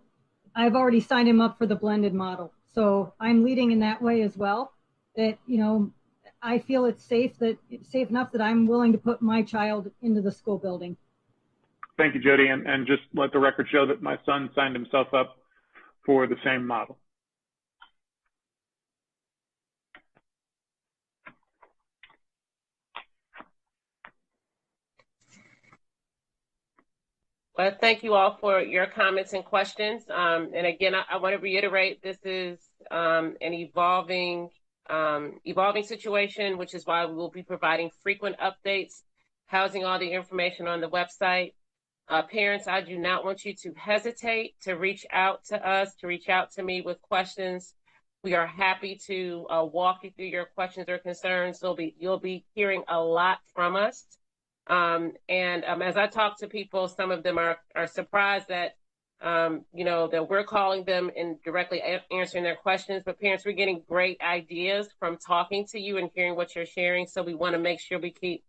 I've already signed him up for the blended model. So I'm leading in that way as well, that, you know, I feel it's safe enough that I'm willing to put my child into the school building. Thank you, Jody. And just let the record show that my son signed himself up for the same model. Well, thank you all for your comments and questions. And again, I want to reiterate, this is an evolving situation, which is why we will be providing frequent updates, housing all the information on the website. Parents, I do not want you to hesitate to reach out to us, to reach out to me with questions. We are happy to walk you through your questions or concerns. You'll be hearing a lot from us. As I talk to people, some of them are surprised that, you know, that we're calling them and directly answering their questions. But parents, we're getting great ideas from talking to you and hearing what you're sharing. So we want to make sure we keep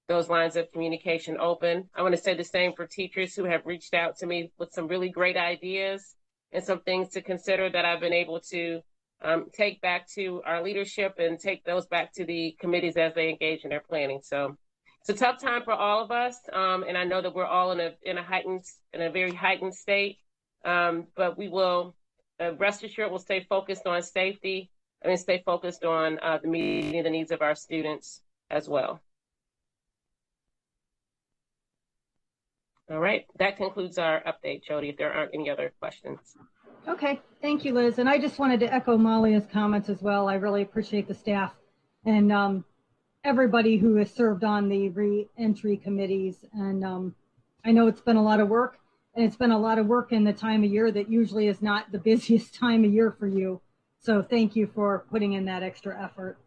those lines of communication open. I want to say the same for teachers who have reached out to me with some really great ideas and some things to consider that I've been able to take back to our leadership and take those back to the committees as they engage in their planning. So it's a tough time for all of us, and I know that we're all in a very heightened state. But we will rest assured we'll stay focused on safety and stay focused on meeting the needs of our students as well. All right, that concludes our update, Jody, if there aren't any other questions. Okay, thank you, Liz. And I just wanted to echo Malia's comments as well. I really appreciate the staff and everybody who has served on the re-entry committees. And I know it's been a lot of work, and it's been a lot of work in the time of year that usually is not the busiest time of year for you. So thank you for putting in that extra effort.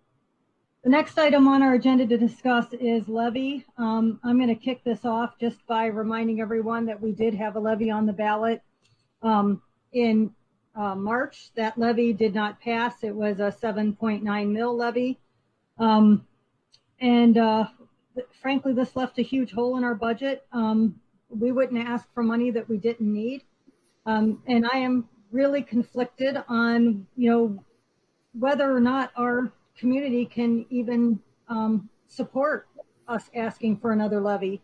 The next item on our agenda to discuss is levy. I'm going to kick this off just by reminding everyone that we did have a levy on the ballot in March. That levy did not pass. It was a 7.9 mil levy. Frankly, this left a huge hole in our budget. We wouldn't ask for money that we didn't need. And I am really conflicted on, whether or not our community can even support us asking for another levy.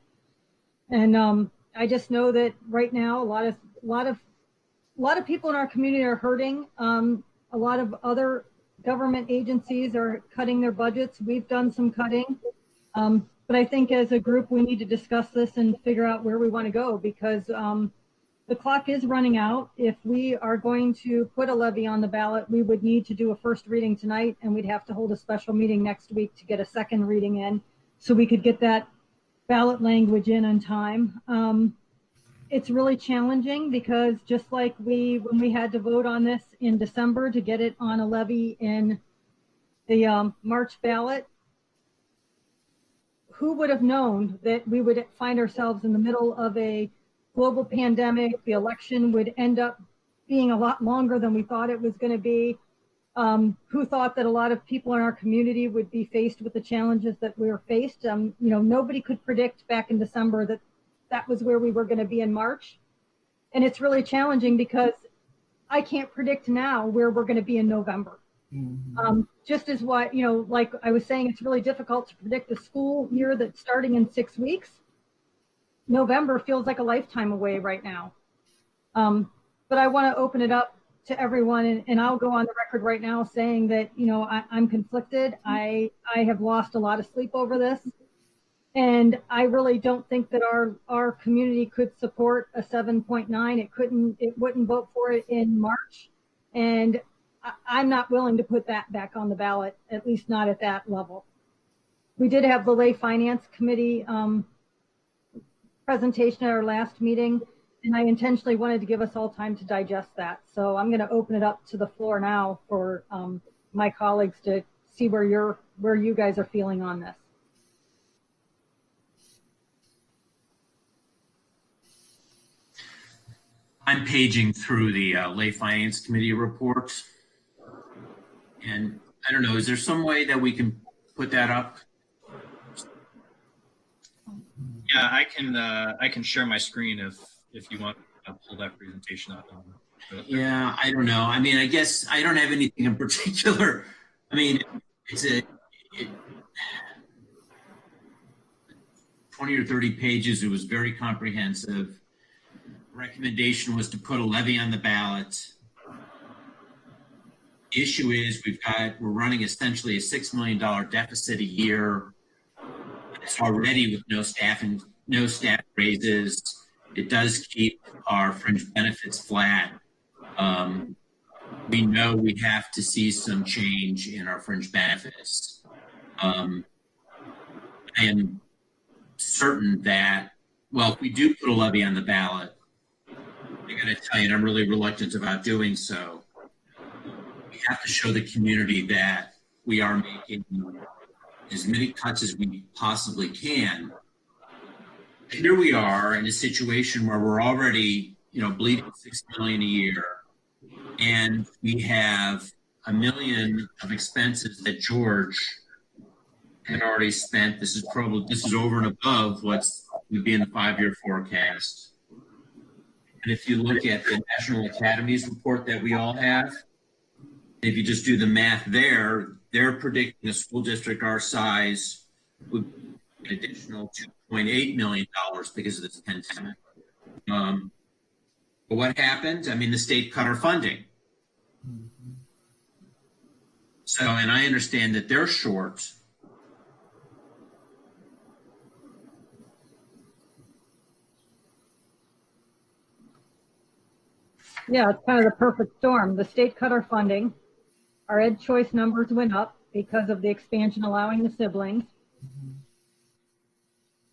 And I just know that right now a lot of people in our community are hurting. A lot of other government agencies are cutting their budgets. We've done some cutting, but I think as a group we need to discuss this and figure out where we want to go, because the clock is running out. If we are going to put a levy on the ballot, we would need to do a first reading tonight, and we'd have to hold a special meeting next week to get a second reading in so we could get that ballot language in time. It's really challenging because just like when we had to vote on this in December to get it on a levy in the March ballot, who would have known that we would find ourselves in the middle of a global pandemic? The election would end up being a lot longer than we thought it was going to be. Who thought that a lot of people in our community would be faced with the challenges that we were faced? Nobody could predict back in December that was where we were going to be in March. And it's really challenging because I can't predict now where we're going to be in November. Just as like I was saying, it's really difficult to predict the school year that's starting in 6 weeks. November feels like a lifetime away right now. But I want to open it up to everyone, and I'll go on the record right now saying that, I'm conflicted. I have lost a lot of sleep over this. And I really don't think that our community could support a 7.9. It wouldn't vote for it in March. And I'm not willing to put that back on the ballot, at least not at that level. We did have the Lay Finance Committee presentation at our last meeting, and I intentionally wanted to give us all time to digest that. So I'm going to open it up to the floor now for my colleagues to see where you guys are feeling on this. I'm paging through the Lay Finance Committee report, and I don't know, is there some way that we can put that up? Yeah, I can share my screen if you want to pull that presentation up. Yeah, I don't know. I mean, I guess I don't have anything in particular. I mean, it's 20 or 30 pages. It was very comprehensive. Recommendation was to put a levy on the ballot. The issue is we're running essentially a $6 million deficit a year. It's already with no staff raises. It does keep our fringe benefits flat. We know we have to see some change in our fringe benefits. I am certain that, if we do put a levy on the ballot, I got to tell you, and I'm really reluctant about doing so, we have to show the community that we are making as many cuts as we possibly can. Here we are in a situation where we're already, bleeding $6 million a year, and we have $1 million of expenses that George had already spent. This is over and above what would be in the 5-year forecast. And if you look at the National Academies report that we all have, if you just do the math there, they're predicting a school district our size would be an additional $2.8 million because of this pandemic. But what happened? I mean, the state cut our funding. So, and I understand that they're short. Yeah, it's kind of the perfect storm. The state cut our funding. Our Ed Choice numbers went up because of the expansion allowing the siblings.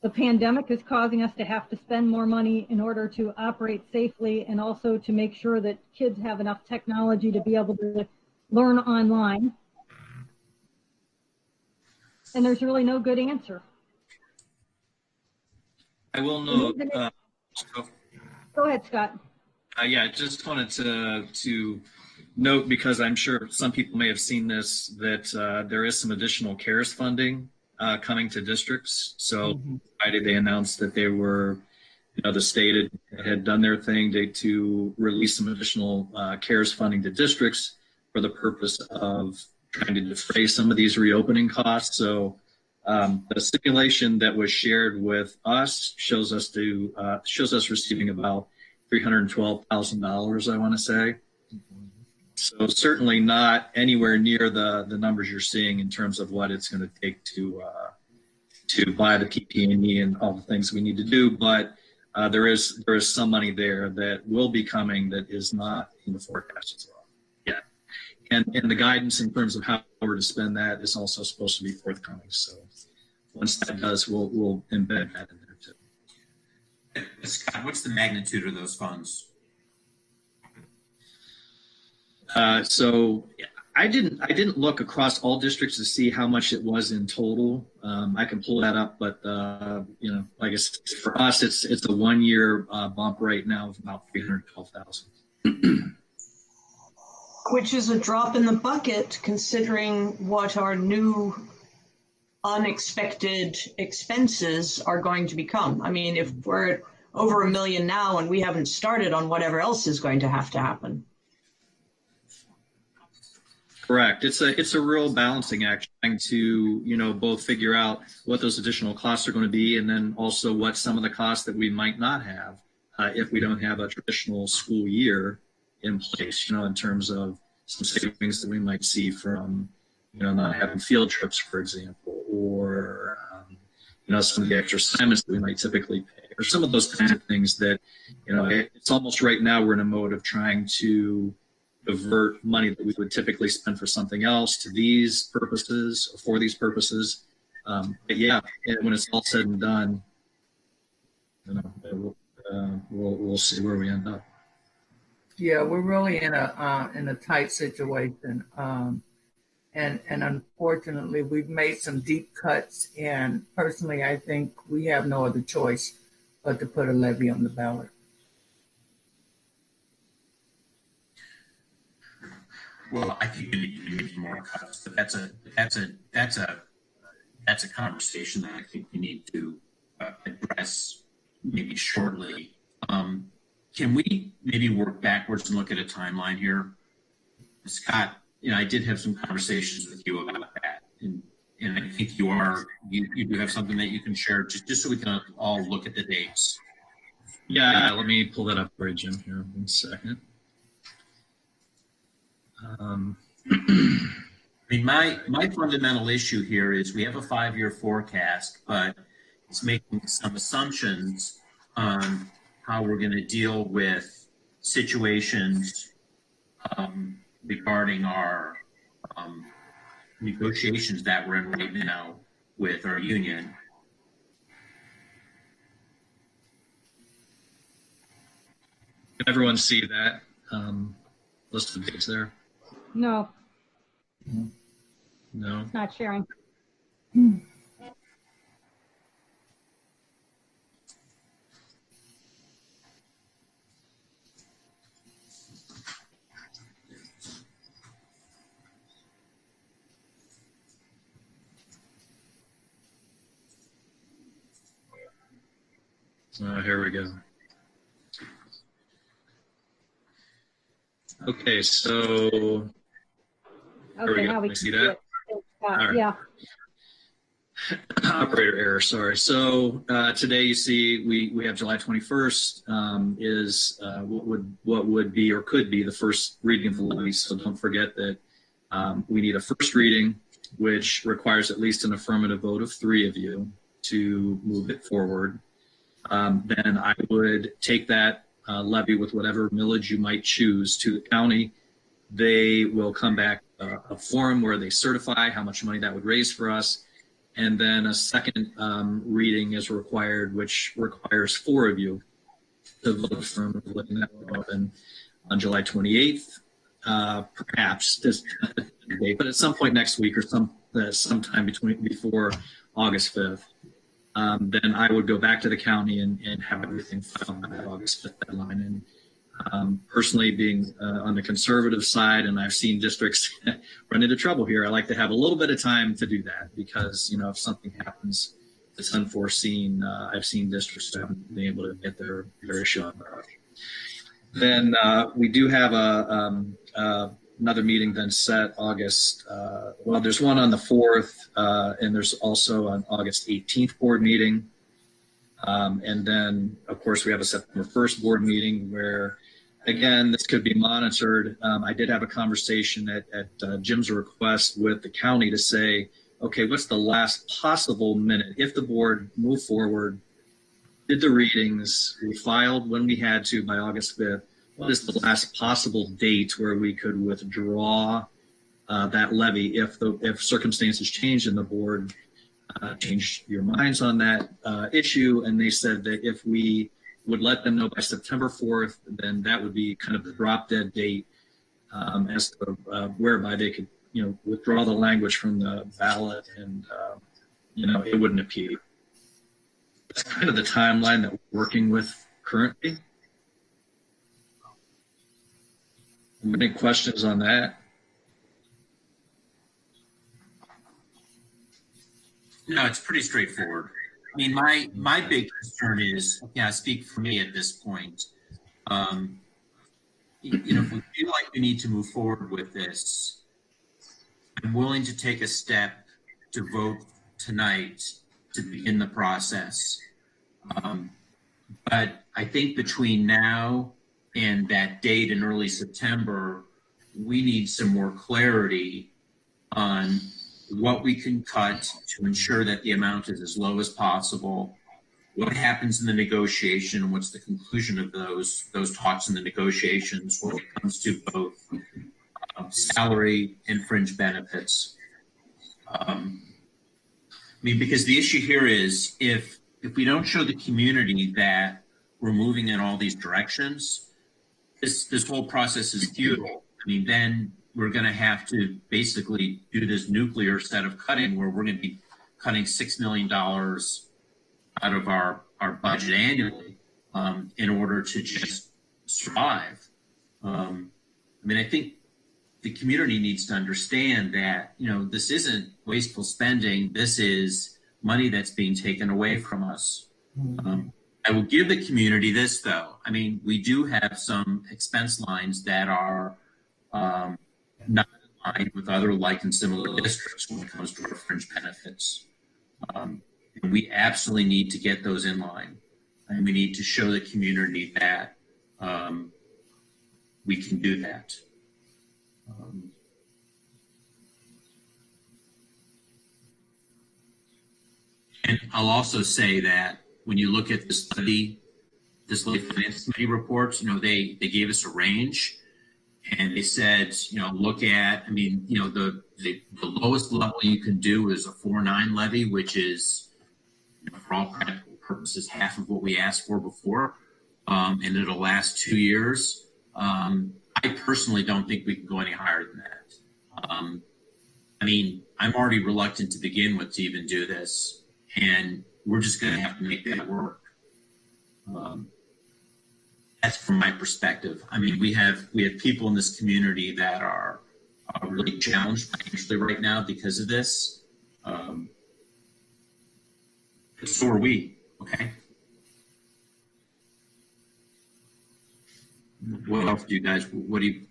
The pandemic is causing us to have to spend more money in order to operate safely and also to make sure that kids have enough technology to be able to learn online. and there's really no good answer. I will note. Go ahead, Scott. Yeah, I just wanted to note, because I'm sure some people may have seen this, that there is some additional CARES funding coming to districts. So Friday they announced that they were, the state had done their thing to release some additional CARES funding to districts for the purpose of trying to defray some of these reopening costs. So the simulation that was shared with us shows us receiving about $312,000, I want to say. So certainly not anywhere near the numbers you're seeing in terms of what it's going to take to buy the PPE and all the things we need to do. But there is some money there that will be coming that is not in the forecast as well. Yeah, and the guidance in terms of how we're to spend that is also supposed to be forthcoming. So once that does, we'll embed that in there too. Scott, what's the magnitude of those funds? So I didn't look across all districts to see how much it was in total. I can pull that up, but like I said, for us, it's a 1 year bump right now of about $312,000. Which is a drop in the bucket considering what our new unexpected expenses are going to become. I mean, if we're at over $1 million now and we haven't started on whatever else is going to have to happen. Correct. It's a real balancing act, trying to, both figure out what those additional costs are going to be, and then also what some of the costs that we might not have if we don't have a traditional school year in place, in terms of some savings that we might see from, not having field trips, for example, or, some of the extra assignments that we might typically pay, or some of those kinds of things that, it's almost right now we're in a mode of trying to divert money that we would typically spend for something else to these purposes, or for these purposes. But yeah, when it's all said and done, we'll see where we end up. Yeah, we're really in a tight situation, and unfortunately, we've made some deep cuts. And personally, I think we have no other choice but to put a levy on the ballot. Well, I think we need to make more cuts, but that's a conversation that I think we need to address maybe shortly. Can we maybe work backwards and look at a timeline here? Scott, I did have some conversations with you about that, and I think you do have something that you can share, just so we can all look at the dates. Yeah, let me pull that up for you, Jim, here 1 second. I mean, my fundamental issue here is we have a 5-year forecast, but it's making some assumptions on how we're going to deal with situations regarding our negotiations that we're in right now with our union. Can everyone see that list of dates there? No. No. It's not sharing. Here we go. Okay, so Okay, now we can see that. Right. Yeah. Operator error, sorry. So today you see we have July 21st is what would be or could be the first reading of the levy. So don't forget that we need a first reading, which requires at least an affirmative vote of 3 of you to move it forward. Then I would take that levy with whatever millage you might choose to the county. They will come back a form where they certify how much money that would raise for us. And then a second reading is required, which requires 4 of you to vote affirmatively, and that will open on July 28th. Perhaps, date, but at some point next week or sometime before August 5th, then I would go back to the county and have everything filed by that August 5th deadline. And personally, being on the conservative side, and I've seen districts run into trouble here, I like to have a little bit of time to do that because, if something happens that's unforeseen, I've seen districts that haven't been able to get their issue on their own. Then we do have another meeting then set August. Well, there's one on the 4th, and there's also an August 18th board meeting. And then, of course, we have a September 1st board meeting where, again, this could be monitored. I did have a conversation at Jim's request with the county to say, okay, what's the last possible minute? If the board moved forward, did the readings, we filed when we had to by August 5th, what is the last possible date where we could withdraw that levy if circumstances changed and the board changed your minds on that issue? And they said that if we would let them know by September 4th, then that would be kind of the drop dead date as to whereby they could, withdraw the language from the ballot and, it wouldn't appeal. That's kind of the timeline that we're working with currently. Any questions on that? No, it's pretty straightforward. I mean, my big concern is, I speak for me at this point. If we feel like we need to move forward with this, I'm willing to take a step to vote tonight to begin the process. But I think between now and that date in early September, we need some more clarity on what we can cut to ensure that the amount is as low as possible, what happens in the negotiation, what's the conclusion of those talks in the negotiations when it comes to both salary and fringe benefits. Because the issue here is if we don't show the community that we're moving in all these directions, this whole process is futile. Then we're going to have to basically do this nuclear set of cutting where we're going to be cutting $6 million out of our budget annually in order to just survive. I think the community needs to understand that, this isn't wasteful spending. This is money that's being taken away from us. I will give the community this, though. We do have some expense lines that are not aligned with other like and similar districts when it comes to our fringe benefits. And we absolutely need to get those in line. And we need to show the community that we can do that. And I'll also say that when you look at this levy finance committee reports, they gave us a range, and they said, look at, the lowest level you can do is a 4.9 levy, which is, for all practical purposes, half of what we asked for before, and it'll last 2 years. I personally don't think we can go any higher than that. I'm already reluctant to begin with to even do this, and we're just going to have to make that work. That's from my perspective. We have people in this community that are really challenged financially right now because of this. So are we. Okay. What else do you guys? What do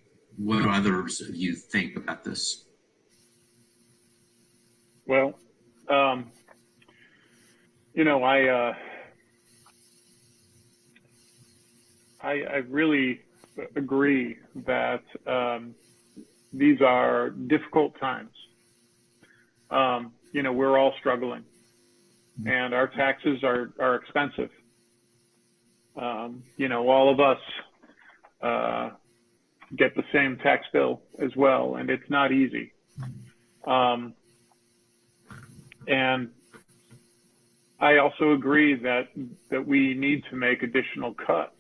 others of you think about this? Well, I really agree that these are difficult times. We're all struggling, and our taxes are expensive. All of us get the same tax bill as well, and it's not easy. And I also agree that we need to make additional cuts.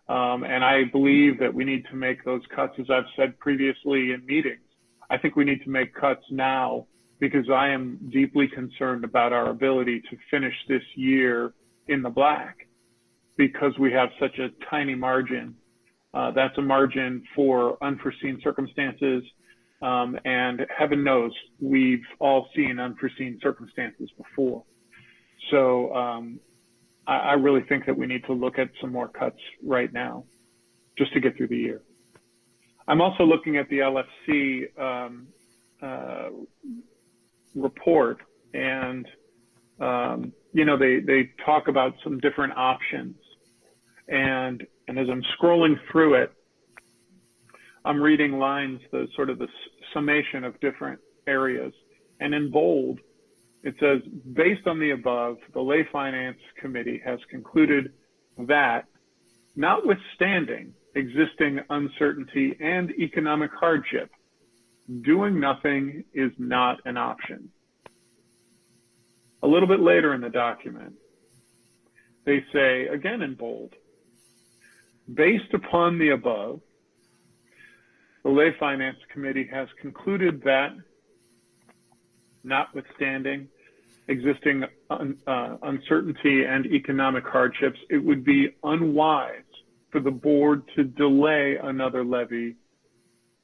And I believe that we need to make those cuts, as I've said previously in meetings, I think we need to make cuts now because I am deeply concerned about our ability to finish this year in the black because we have such a tiny margin. That's a margin for unforeseen circumstances. And heaven knows we've all seen unforeseen circumstances before. So I really think that we need to look at some more cuts right now just to get through the year. I'm also looking at the LFC report, and you know, they talk about some different options, and as I'm scrolling through it, I'm reading lines, the sort of the summation of different areas, and in bold it says, based on the above, the Lay Finance Committee has concluded that, notwithstanding existing uncertainty and economic hardship, doing nothing is not an option. A little bit later in the document, they say, again in bold, based upon the above, the Lay Finance Committee has concluded that, notwithstanding existing uncertainty and economic hardships, it would be unwise for the board to delay another levy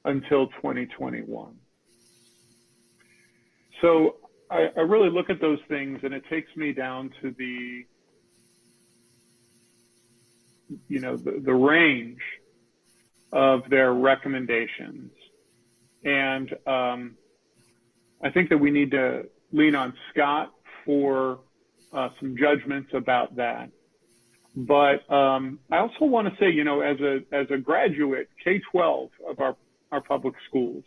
until 2021. So I really look at those things, and it takes me down to the, you know, the range of their recommendations. And I think that we need to lean on Scott for some judgments about that. But I also want to say, you know, as a graduate, K-12 of our public schools,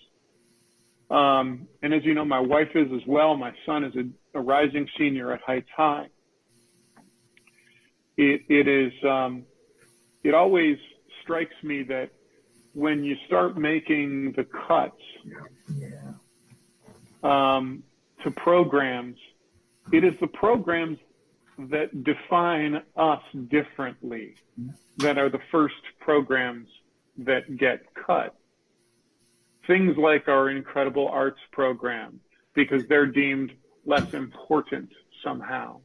and as you know, my wife is as well. My son is a rising senior at Heights High. It always strikes me that when you start making the cuts to programs, it is the programs that define us differently that are the first programs that get cut. Things like our incredible arts program, because they're deemed less important somehow.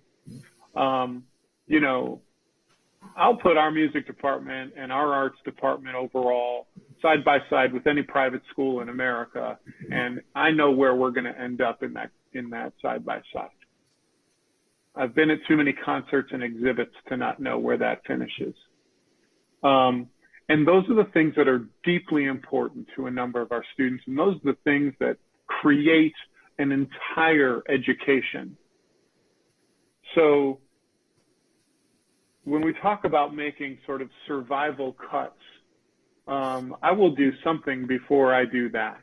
You know, I'll put our music department and our arts department overall side by side with any private school in America, and I know where we're going to end up in that side by side. I've been at too many concerts and exhibits to not know where that finishes. And those are the things that are deeply important to a number of our students, and those are the things that create an entire education. So when we talk about making sort of survival cuts, I will do something before I do that.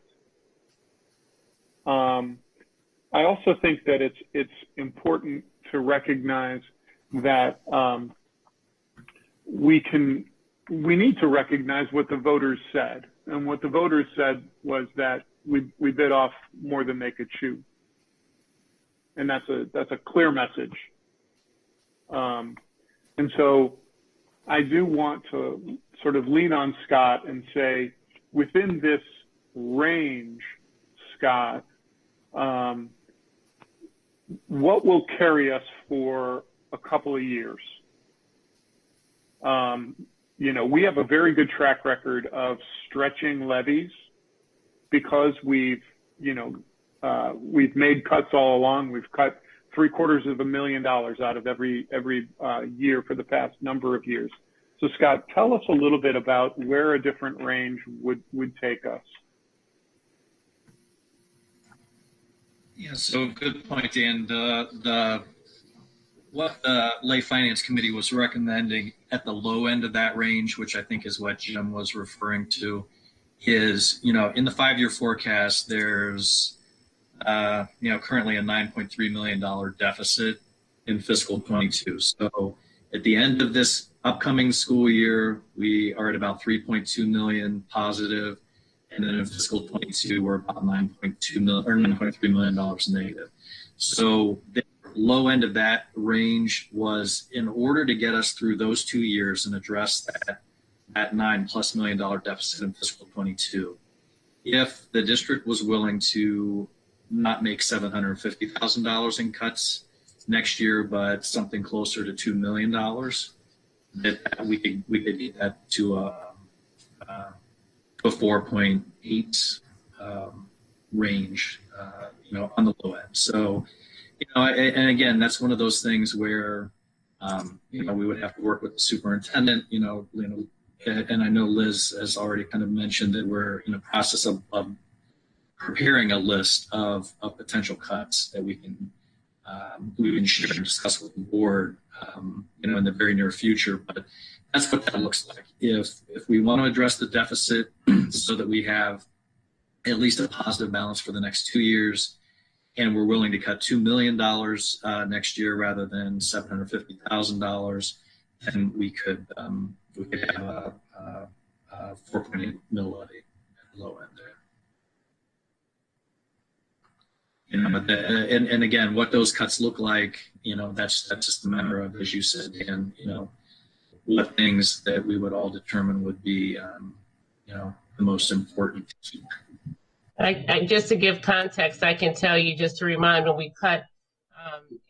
I also think that it's important to recognize that we need to recognize what the voters said, and what the voters said was that we bit off more than they could chew, and that's a clear message. And so I do want to sort of lean on Scott and say, within this range, Scott, what will carry us for a couple of years? You know, we have a very good track record of stretching levies because we've made cuts all along. We've cut $750,000 out of every year for the past number of years. So Scott, tell us a little bit about where a different range would take us. Yeah, so good point, Dan. What the Lay Finance Committee was recommending at the low end of that range, which I think is what Jim was referring to, is, you know, in the 5-year forecast, there's, you know, currently a $9.3 million deficit in fiscal 22. So at the end of this upcoming school year, we are at about 3.2 million positive. And then in fiscal 22, we're about $9.3 million negative. So the low end of that range was in order to get us through those 2 years and address that $9+ million deficit in fiscal 22. if the district was willing to not make $750,000 in cuts next year, but something closer to $2 million, that we could get that to a 4.8 range, on the low end. So, and again, that's one of those things where, we would have to work with the superintendent, and I know Liz has already kind of mentioned that we're in the process of preparing a list of potential cuts that we can share and discuss with the board, in the very near future. But that's what that looks like. If we want to address the deficit so that we have at least a positive balance for the next 2 years, and we're willing to cut $2 million next year rather than $750,000, then we could have a 4.8 mil levy at the low end there. But and again, what those cuts look like, that's just a matter of, as you said, Dan, what things that we would all determine would be, the most important. I just to give context, I can tell you, just to remind, when we cut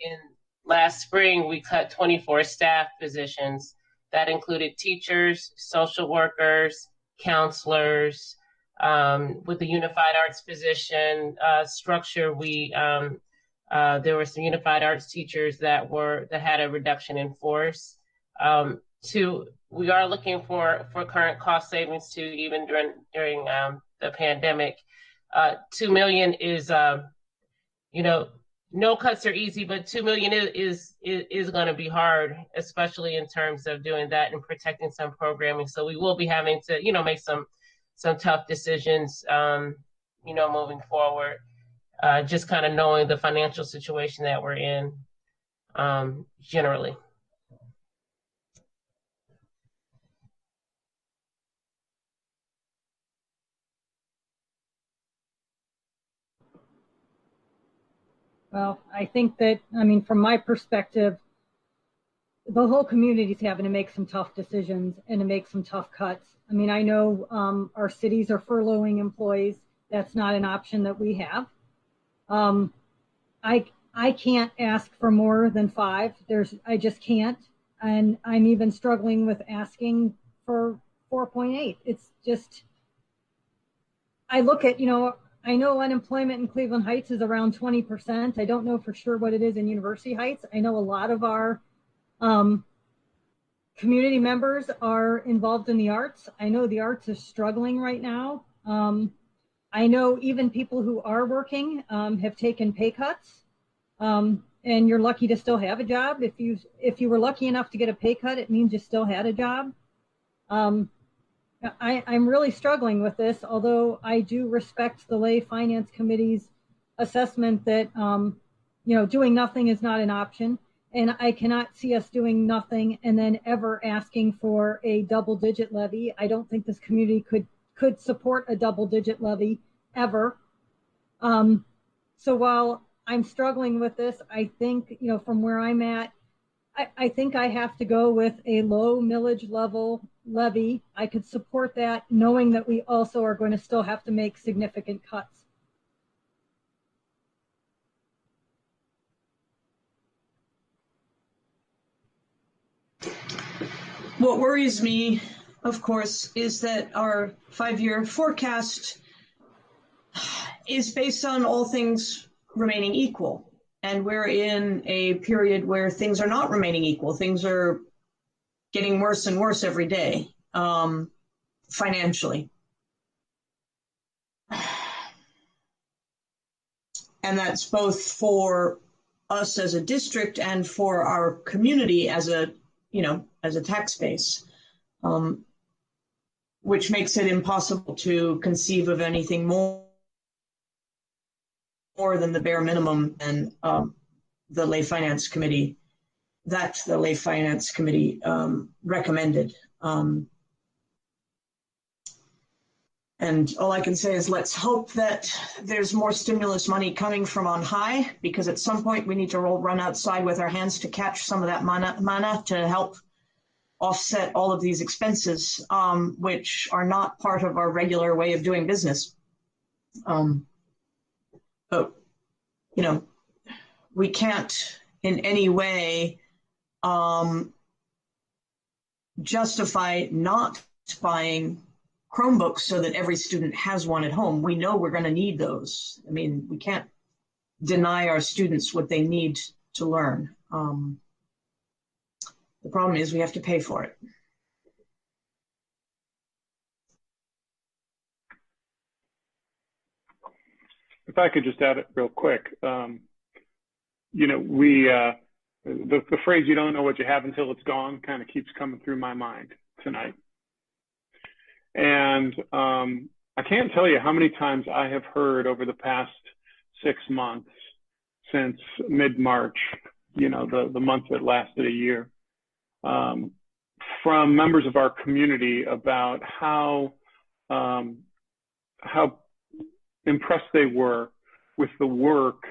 in last spring, we cut 24 staff positions. That included teachers, social workers, counselors. With the unified arts position structure, there were some unified arts teachers that had a reduction in force. We are looking for current cost savings too, even during the pandemic. $2 million is, no cuts are easy, but $2 million is going to be hard, especially in terms of doing that and protecting some programming. So we will be having to, make some tough decisions, moving forward. Just kind of knowing the financial situation that we're in, generally. Well, I think that, from my perspective, the whole community is having to make some tough decisions and to make some tough cuts. I know our cities are furloughing employees. That's not an option that we have. I can't ask for more than 5. I just can't. And I'm even struggling with asking for 4.8. It's just, I look at, I know unemployment in Cleveland Heights is around 20%. I don't know for sure what it is in University Heights. I know a lot of our community members are involved in the arts. I know the arts is struggling right now. I know even people who are working have taken pay cuts, and you're lucky to still have a job. If you were lucky enough to get a pay cut, it means you still had a job. I'm really struggling with this, although I do respect the Lay Finance Committee's assessment that, doing nothing is not an option. And I cannot see us doing nothing and then ever asking for a double-digit levy. I don't think this community could support a double-digit levy ever. So while I'm struggling with this, I think, from where I'm at, I think I have to go with a low millage level levy. I could support that, knowing that we also are going to still have to make significant cuts. What worries me, of course, is that our 5-year forecast is based on all things remaining equal. And we're in a period where things are not remaining equal. Things are getting worse and worse every day, financially. And that's both for us as a district and for our community as a tax base, which makes it impossible to conceive of anything more than the bare minimum and the Lay Finance Committee recommended. And all I can say is let's hope that there's more stimulus money coming from on high, because at some point we need to run outside with our hands to catch some of that mana to help offset all of these expenses, which are not part of our regular way of doing business. But, you know, we can't in any way justify not buying Chromebooks so that every student has one at home. We know we're going to need those. I mean, we can't deny our students what they need to learn. The problem is we have to pay for it. If I could just add it real quick, you know, the phrase "you don't know what you have until it's gone" kind of keeps coming through my mind tonight. And I can't tell you how many times I have heard over the past 6 months since mid-March, you know, the month that lasted a year, from members of our community about how impressed they were with the work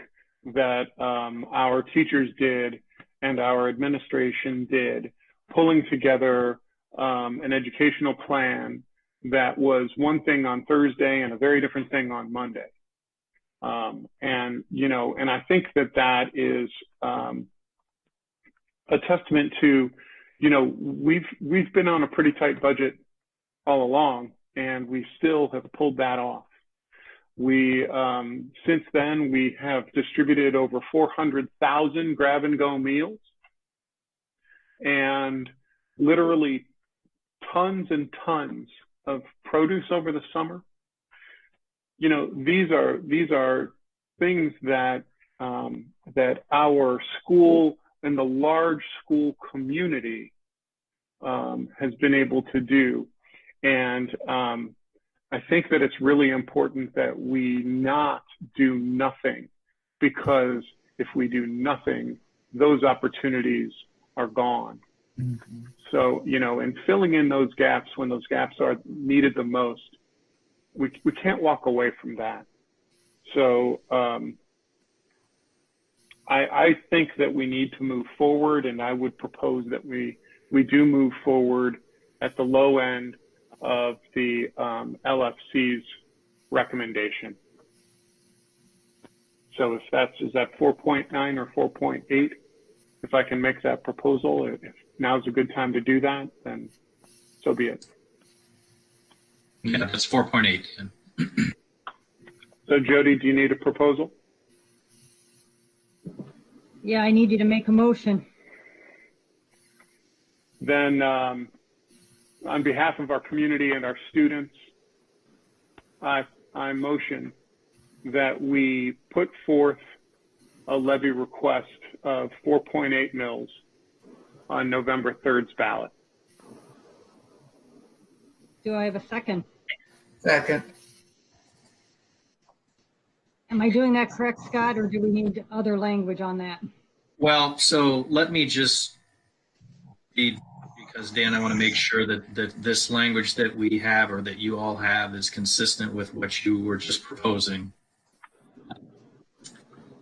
that our teachers did and our administration did, pulling together an educational plan that was one thing on Thursday and a very different thing on Monday. And, you know, and I think that that is a testament to, you know, we've been on a pretty tight budget all along, and we still have pulled that off. We, since then, we have distributed over 400,000 grab-and-go meals, and literally tons and tons of produce over the summer. You know, these are things that that our school and the large school community has been able to do, and I think that it's really important that we not do nothing, because if we do nothing, those opportunities are gone. Mm-hmm. So, you know, and filling in those gaps when those gaps are needed the most, we can't walk away from that. So I think that we need to move forward, and I would propose that we do move forward at the low end of the LFC's recommendation. So if is that 4.9 or 4.8, if I can make that proposal, if now's a good time to do that, then so be it. Yeah, that's 4.8. So Jody, do you need a proposal? Yeah, I need you to make a motion. Then on behalf of our community and our students, I motion that we put forth a levy request of 4.8 mils on November 3rd's ballot. Do I have a second? Second. Am I doing that correct, Scott, or do we need other language on that? Well, so let me just read, because Dan, I want to make sure that this language that we have, or that you all have, is consistent with what you were just proposing.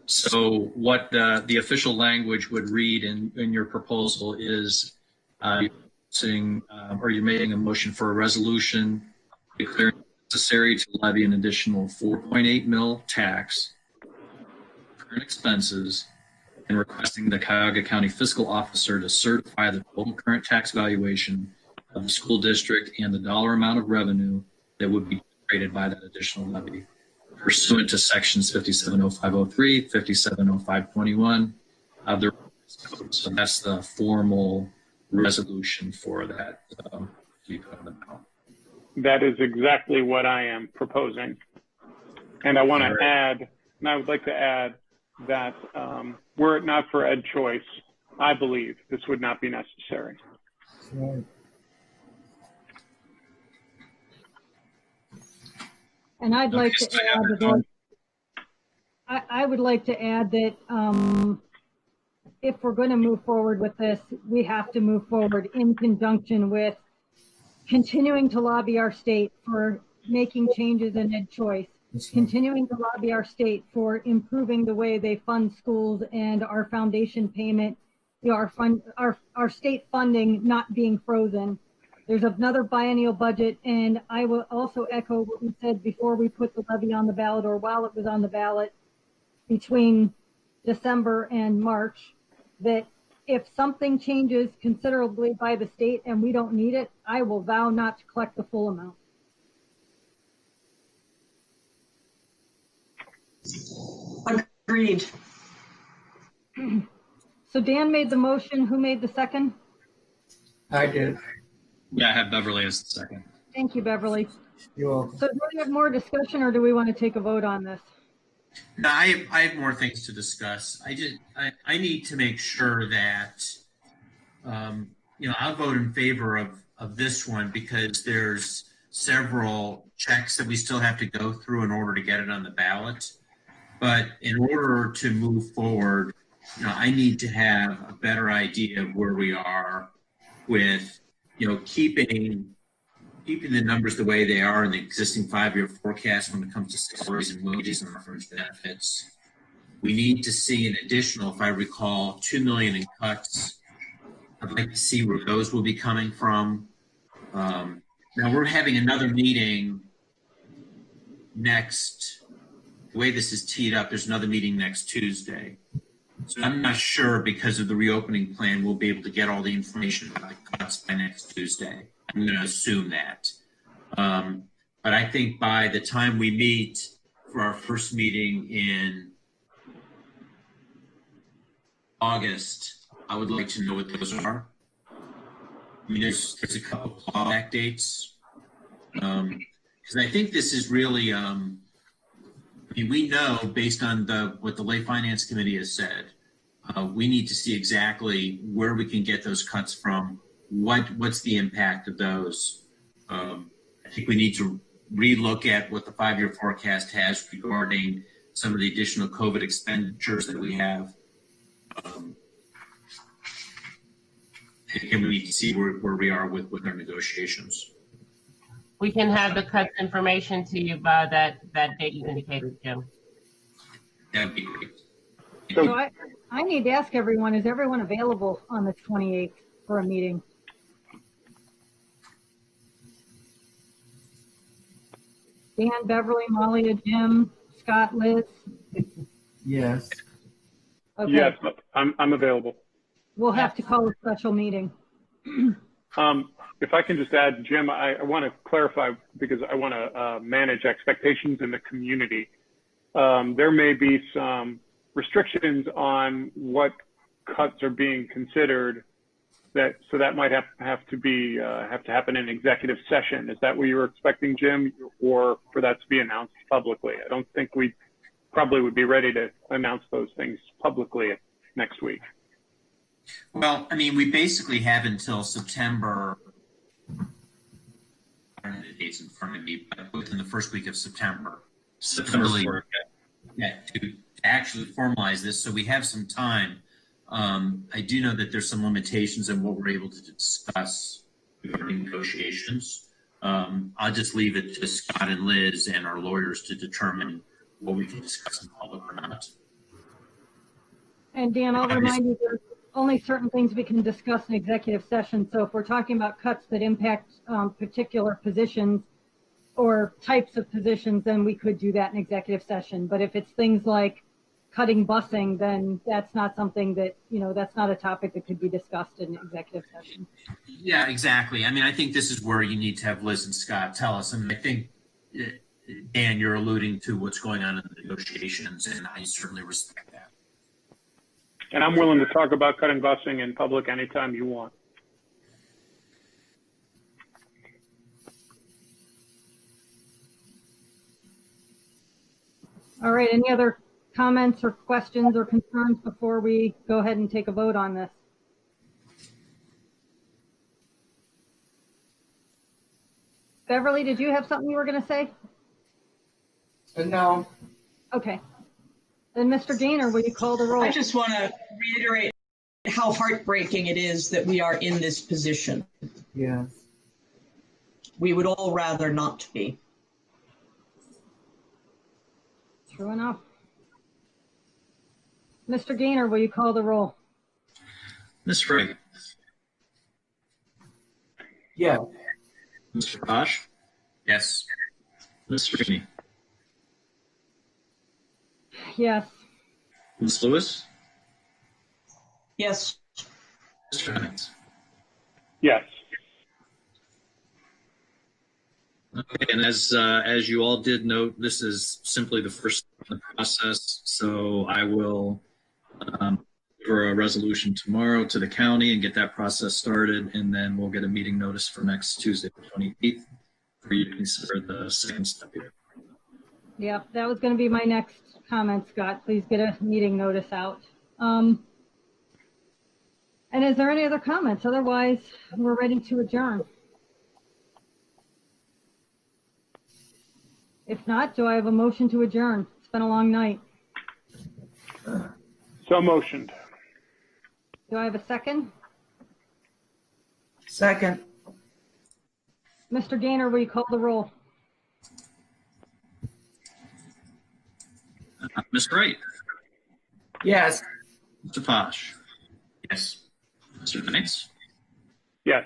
So what the official language would read in your proposal is you're making a motion for a resolution declaring it necessary to levy an additional 4.8 mil tax for current expenses, and requesting the Cuyahoga County Fiscal Officer to certify the total current tax valuation of the school district and the dollar amount of revenue that would be generated by that additional levy, pursuant to sections 570503, 570521 of the code. So that's the formal resolution for that. That is exactly what I am proposing. And I want to add, and I would like to add that were it not for Ed Choice, I believe this would not be necessary. And I'd like to add that I would like to add that if we're going to move forward with this, we have to move forward in conjunction with continuing to lobby our state for making changes in Ed Choice, continuing to lobby our state for improving the way they fund schools and our foundation payment, you know, our state funding not being frozen, There's another biennial budget, and I will also echo what we said before we put the levy on the ballot, or while it was on the ballot between December and March, that if something changes considerably by the state and we don't need it, I will vow not to collect the full amount. Agreed. So Dan made the motion. Who made the second? I did. Yeah, I have Beverly as the second. Thank you, Beverly. You're welcome. So do we have more discussion, or do we want to take a vote on this? No, I have more things to discuss. I need to make sure that, I'll vote in favor of this one because there's several checks that we still have to go through in order to get it on the ballot. But in order to move forward, I need to have a better idea of where we are with, keeping the numbers the way they are in the existing 5-year forecast when it comes to salaries and wages and fringe benefits. We need to see an additional, if I recall, $2 million in cuts. I'd like to see where those will be coming from. Now we're having another meeting the way this is teed up, there's another meeting next Tuesday. So I'm not sure because of the reopening plan, we'll be able to get all the information about cuts by next Tuesday. I'm going to assume that. But I think by the time we meet for our first meeting in August, I would like to know what those are. I mean, there's a couple of clawback dates. Because I think this is really, we know based on what the Lay Finance Committee has said, we need to see exactly where we can get those cuts from. What's the impact of those? I think we need to relook at what the 5-year forecast has regarding some of the additional COVID expenditures that we have. And we need to see where we are with our negotiations. We can have the cuts information to you by that date you indicated, Jim. That'd be great. So I need to ask everyone, is everyone available on the 28th for a meeting? Dan, Beverly, Molly, Jim, Scott, Liz? Yes. Okay. Yes, I'm available. We'll have to call a special meeting. If I can just add, Jim, I want to clarify because I want to manage expectations in the community. There may be some restrictions on what cuts are being considered. So that might have to happen in executive session. Is that what you were expecting, Jim, or for that to be announced publicly? I don't think we probably would be ready to announce those things publicly next week. Well, I mean, we basically have until September. I don't have the dates in front of me, but within the first week of September. September 4th. Yeah, to actually formalize this, so we have some time. I do know that there's some limitations in what we're able to discuss regarding negotiations. I'll just leave it to Scott and Liz and our lawyers to determine what we can discuss in public or not. And Dan, I'll remind you there's only certain things we can discuss in executive session. So if we're talking about cuts that impact particular positions or types of positions, then we could do that in executive session. But if it's things like cutting busing, then that's not something that, that's not a topic that could be discussed in executive session. Yeah, exactly. I mean, I think this is where you need to have Liz and Scott tell us. I mean, I think, Dan, you're alluding to what's going on in the negotiations, and I certainly respect that. And I'm willing to talk about cutting busing in public anytime you want. All right, any other comments or questions or concerns before we go ahead and take a vote on this? Beverly, did you have something you were going to say? No. Okay. Then Mr. Gaynor, will you call the roll? I just want to reiterate how heartbreaking it is that we are in this position. Yes. We would all rather not be. True enough. Mr. Gaynor, will you call the roll? Ms. Frey. Yeah. Mr. Bosch, Yes. Ms. Sweeney, Yes. Ms. Lewis, Yes. Mr. Hines. Yes. Okay, and as you all did note, this is simply the first step in the process. So I will for a resolution tomorrow to the county and get that process started, and then we'll get a meeting notice for next Tuesday, the 28th, for you to consider the second step here. Yeah, that was going to be my next comment, Scott. Please get a meeting notice out. And is there any other comments? Otherwise, we're ready to adjourn. If not, do I have a motion to adjourn? It's been a long night. So motioned. Do I have a second? Second. Mr. Gaynor, will you call the roll? Ms. Wright, Yes. Mr. Posh, Yes. Mr. Knights, Yes.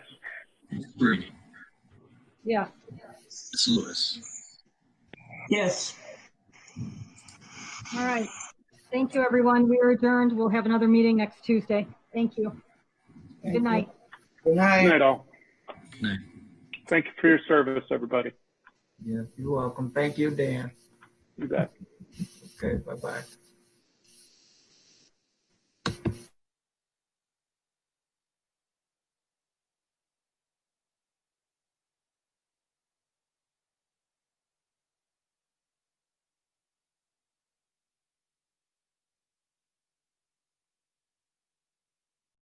Ms. Bruni, Yes. Ms. Lewis. Yes. All right. Thank you, everyone. We are adjourned. We'll have another meeting next Tuesday. Thank you. Good night. Good night. Good night, all. Good night. Thank you for your service, everybody. Yes, you're welcome. Thank you, Dan. You bet. Okay, bye-bye.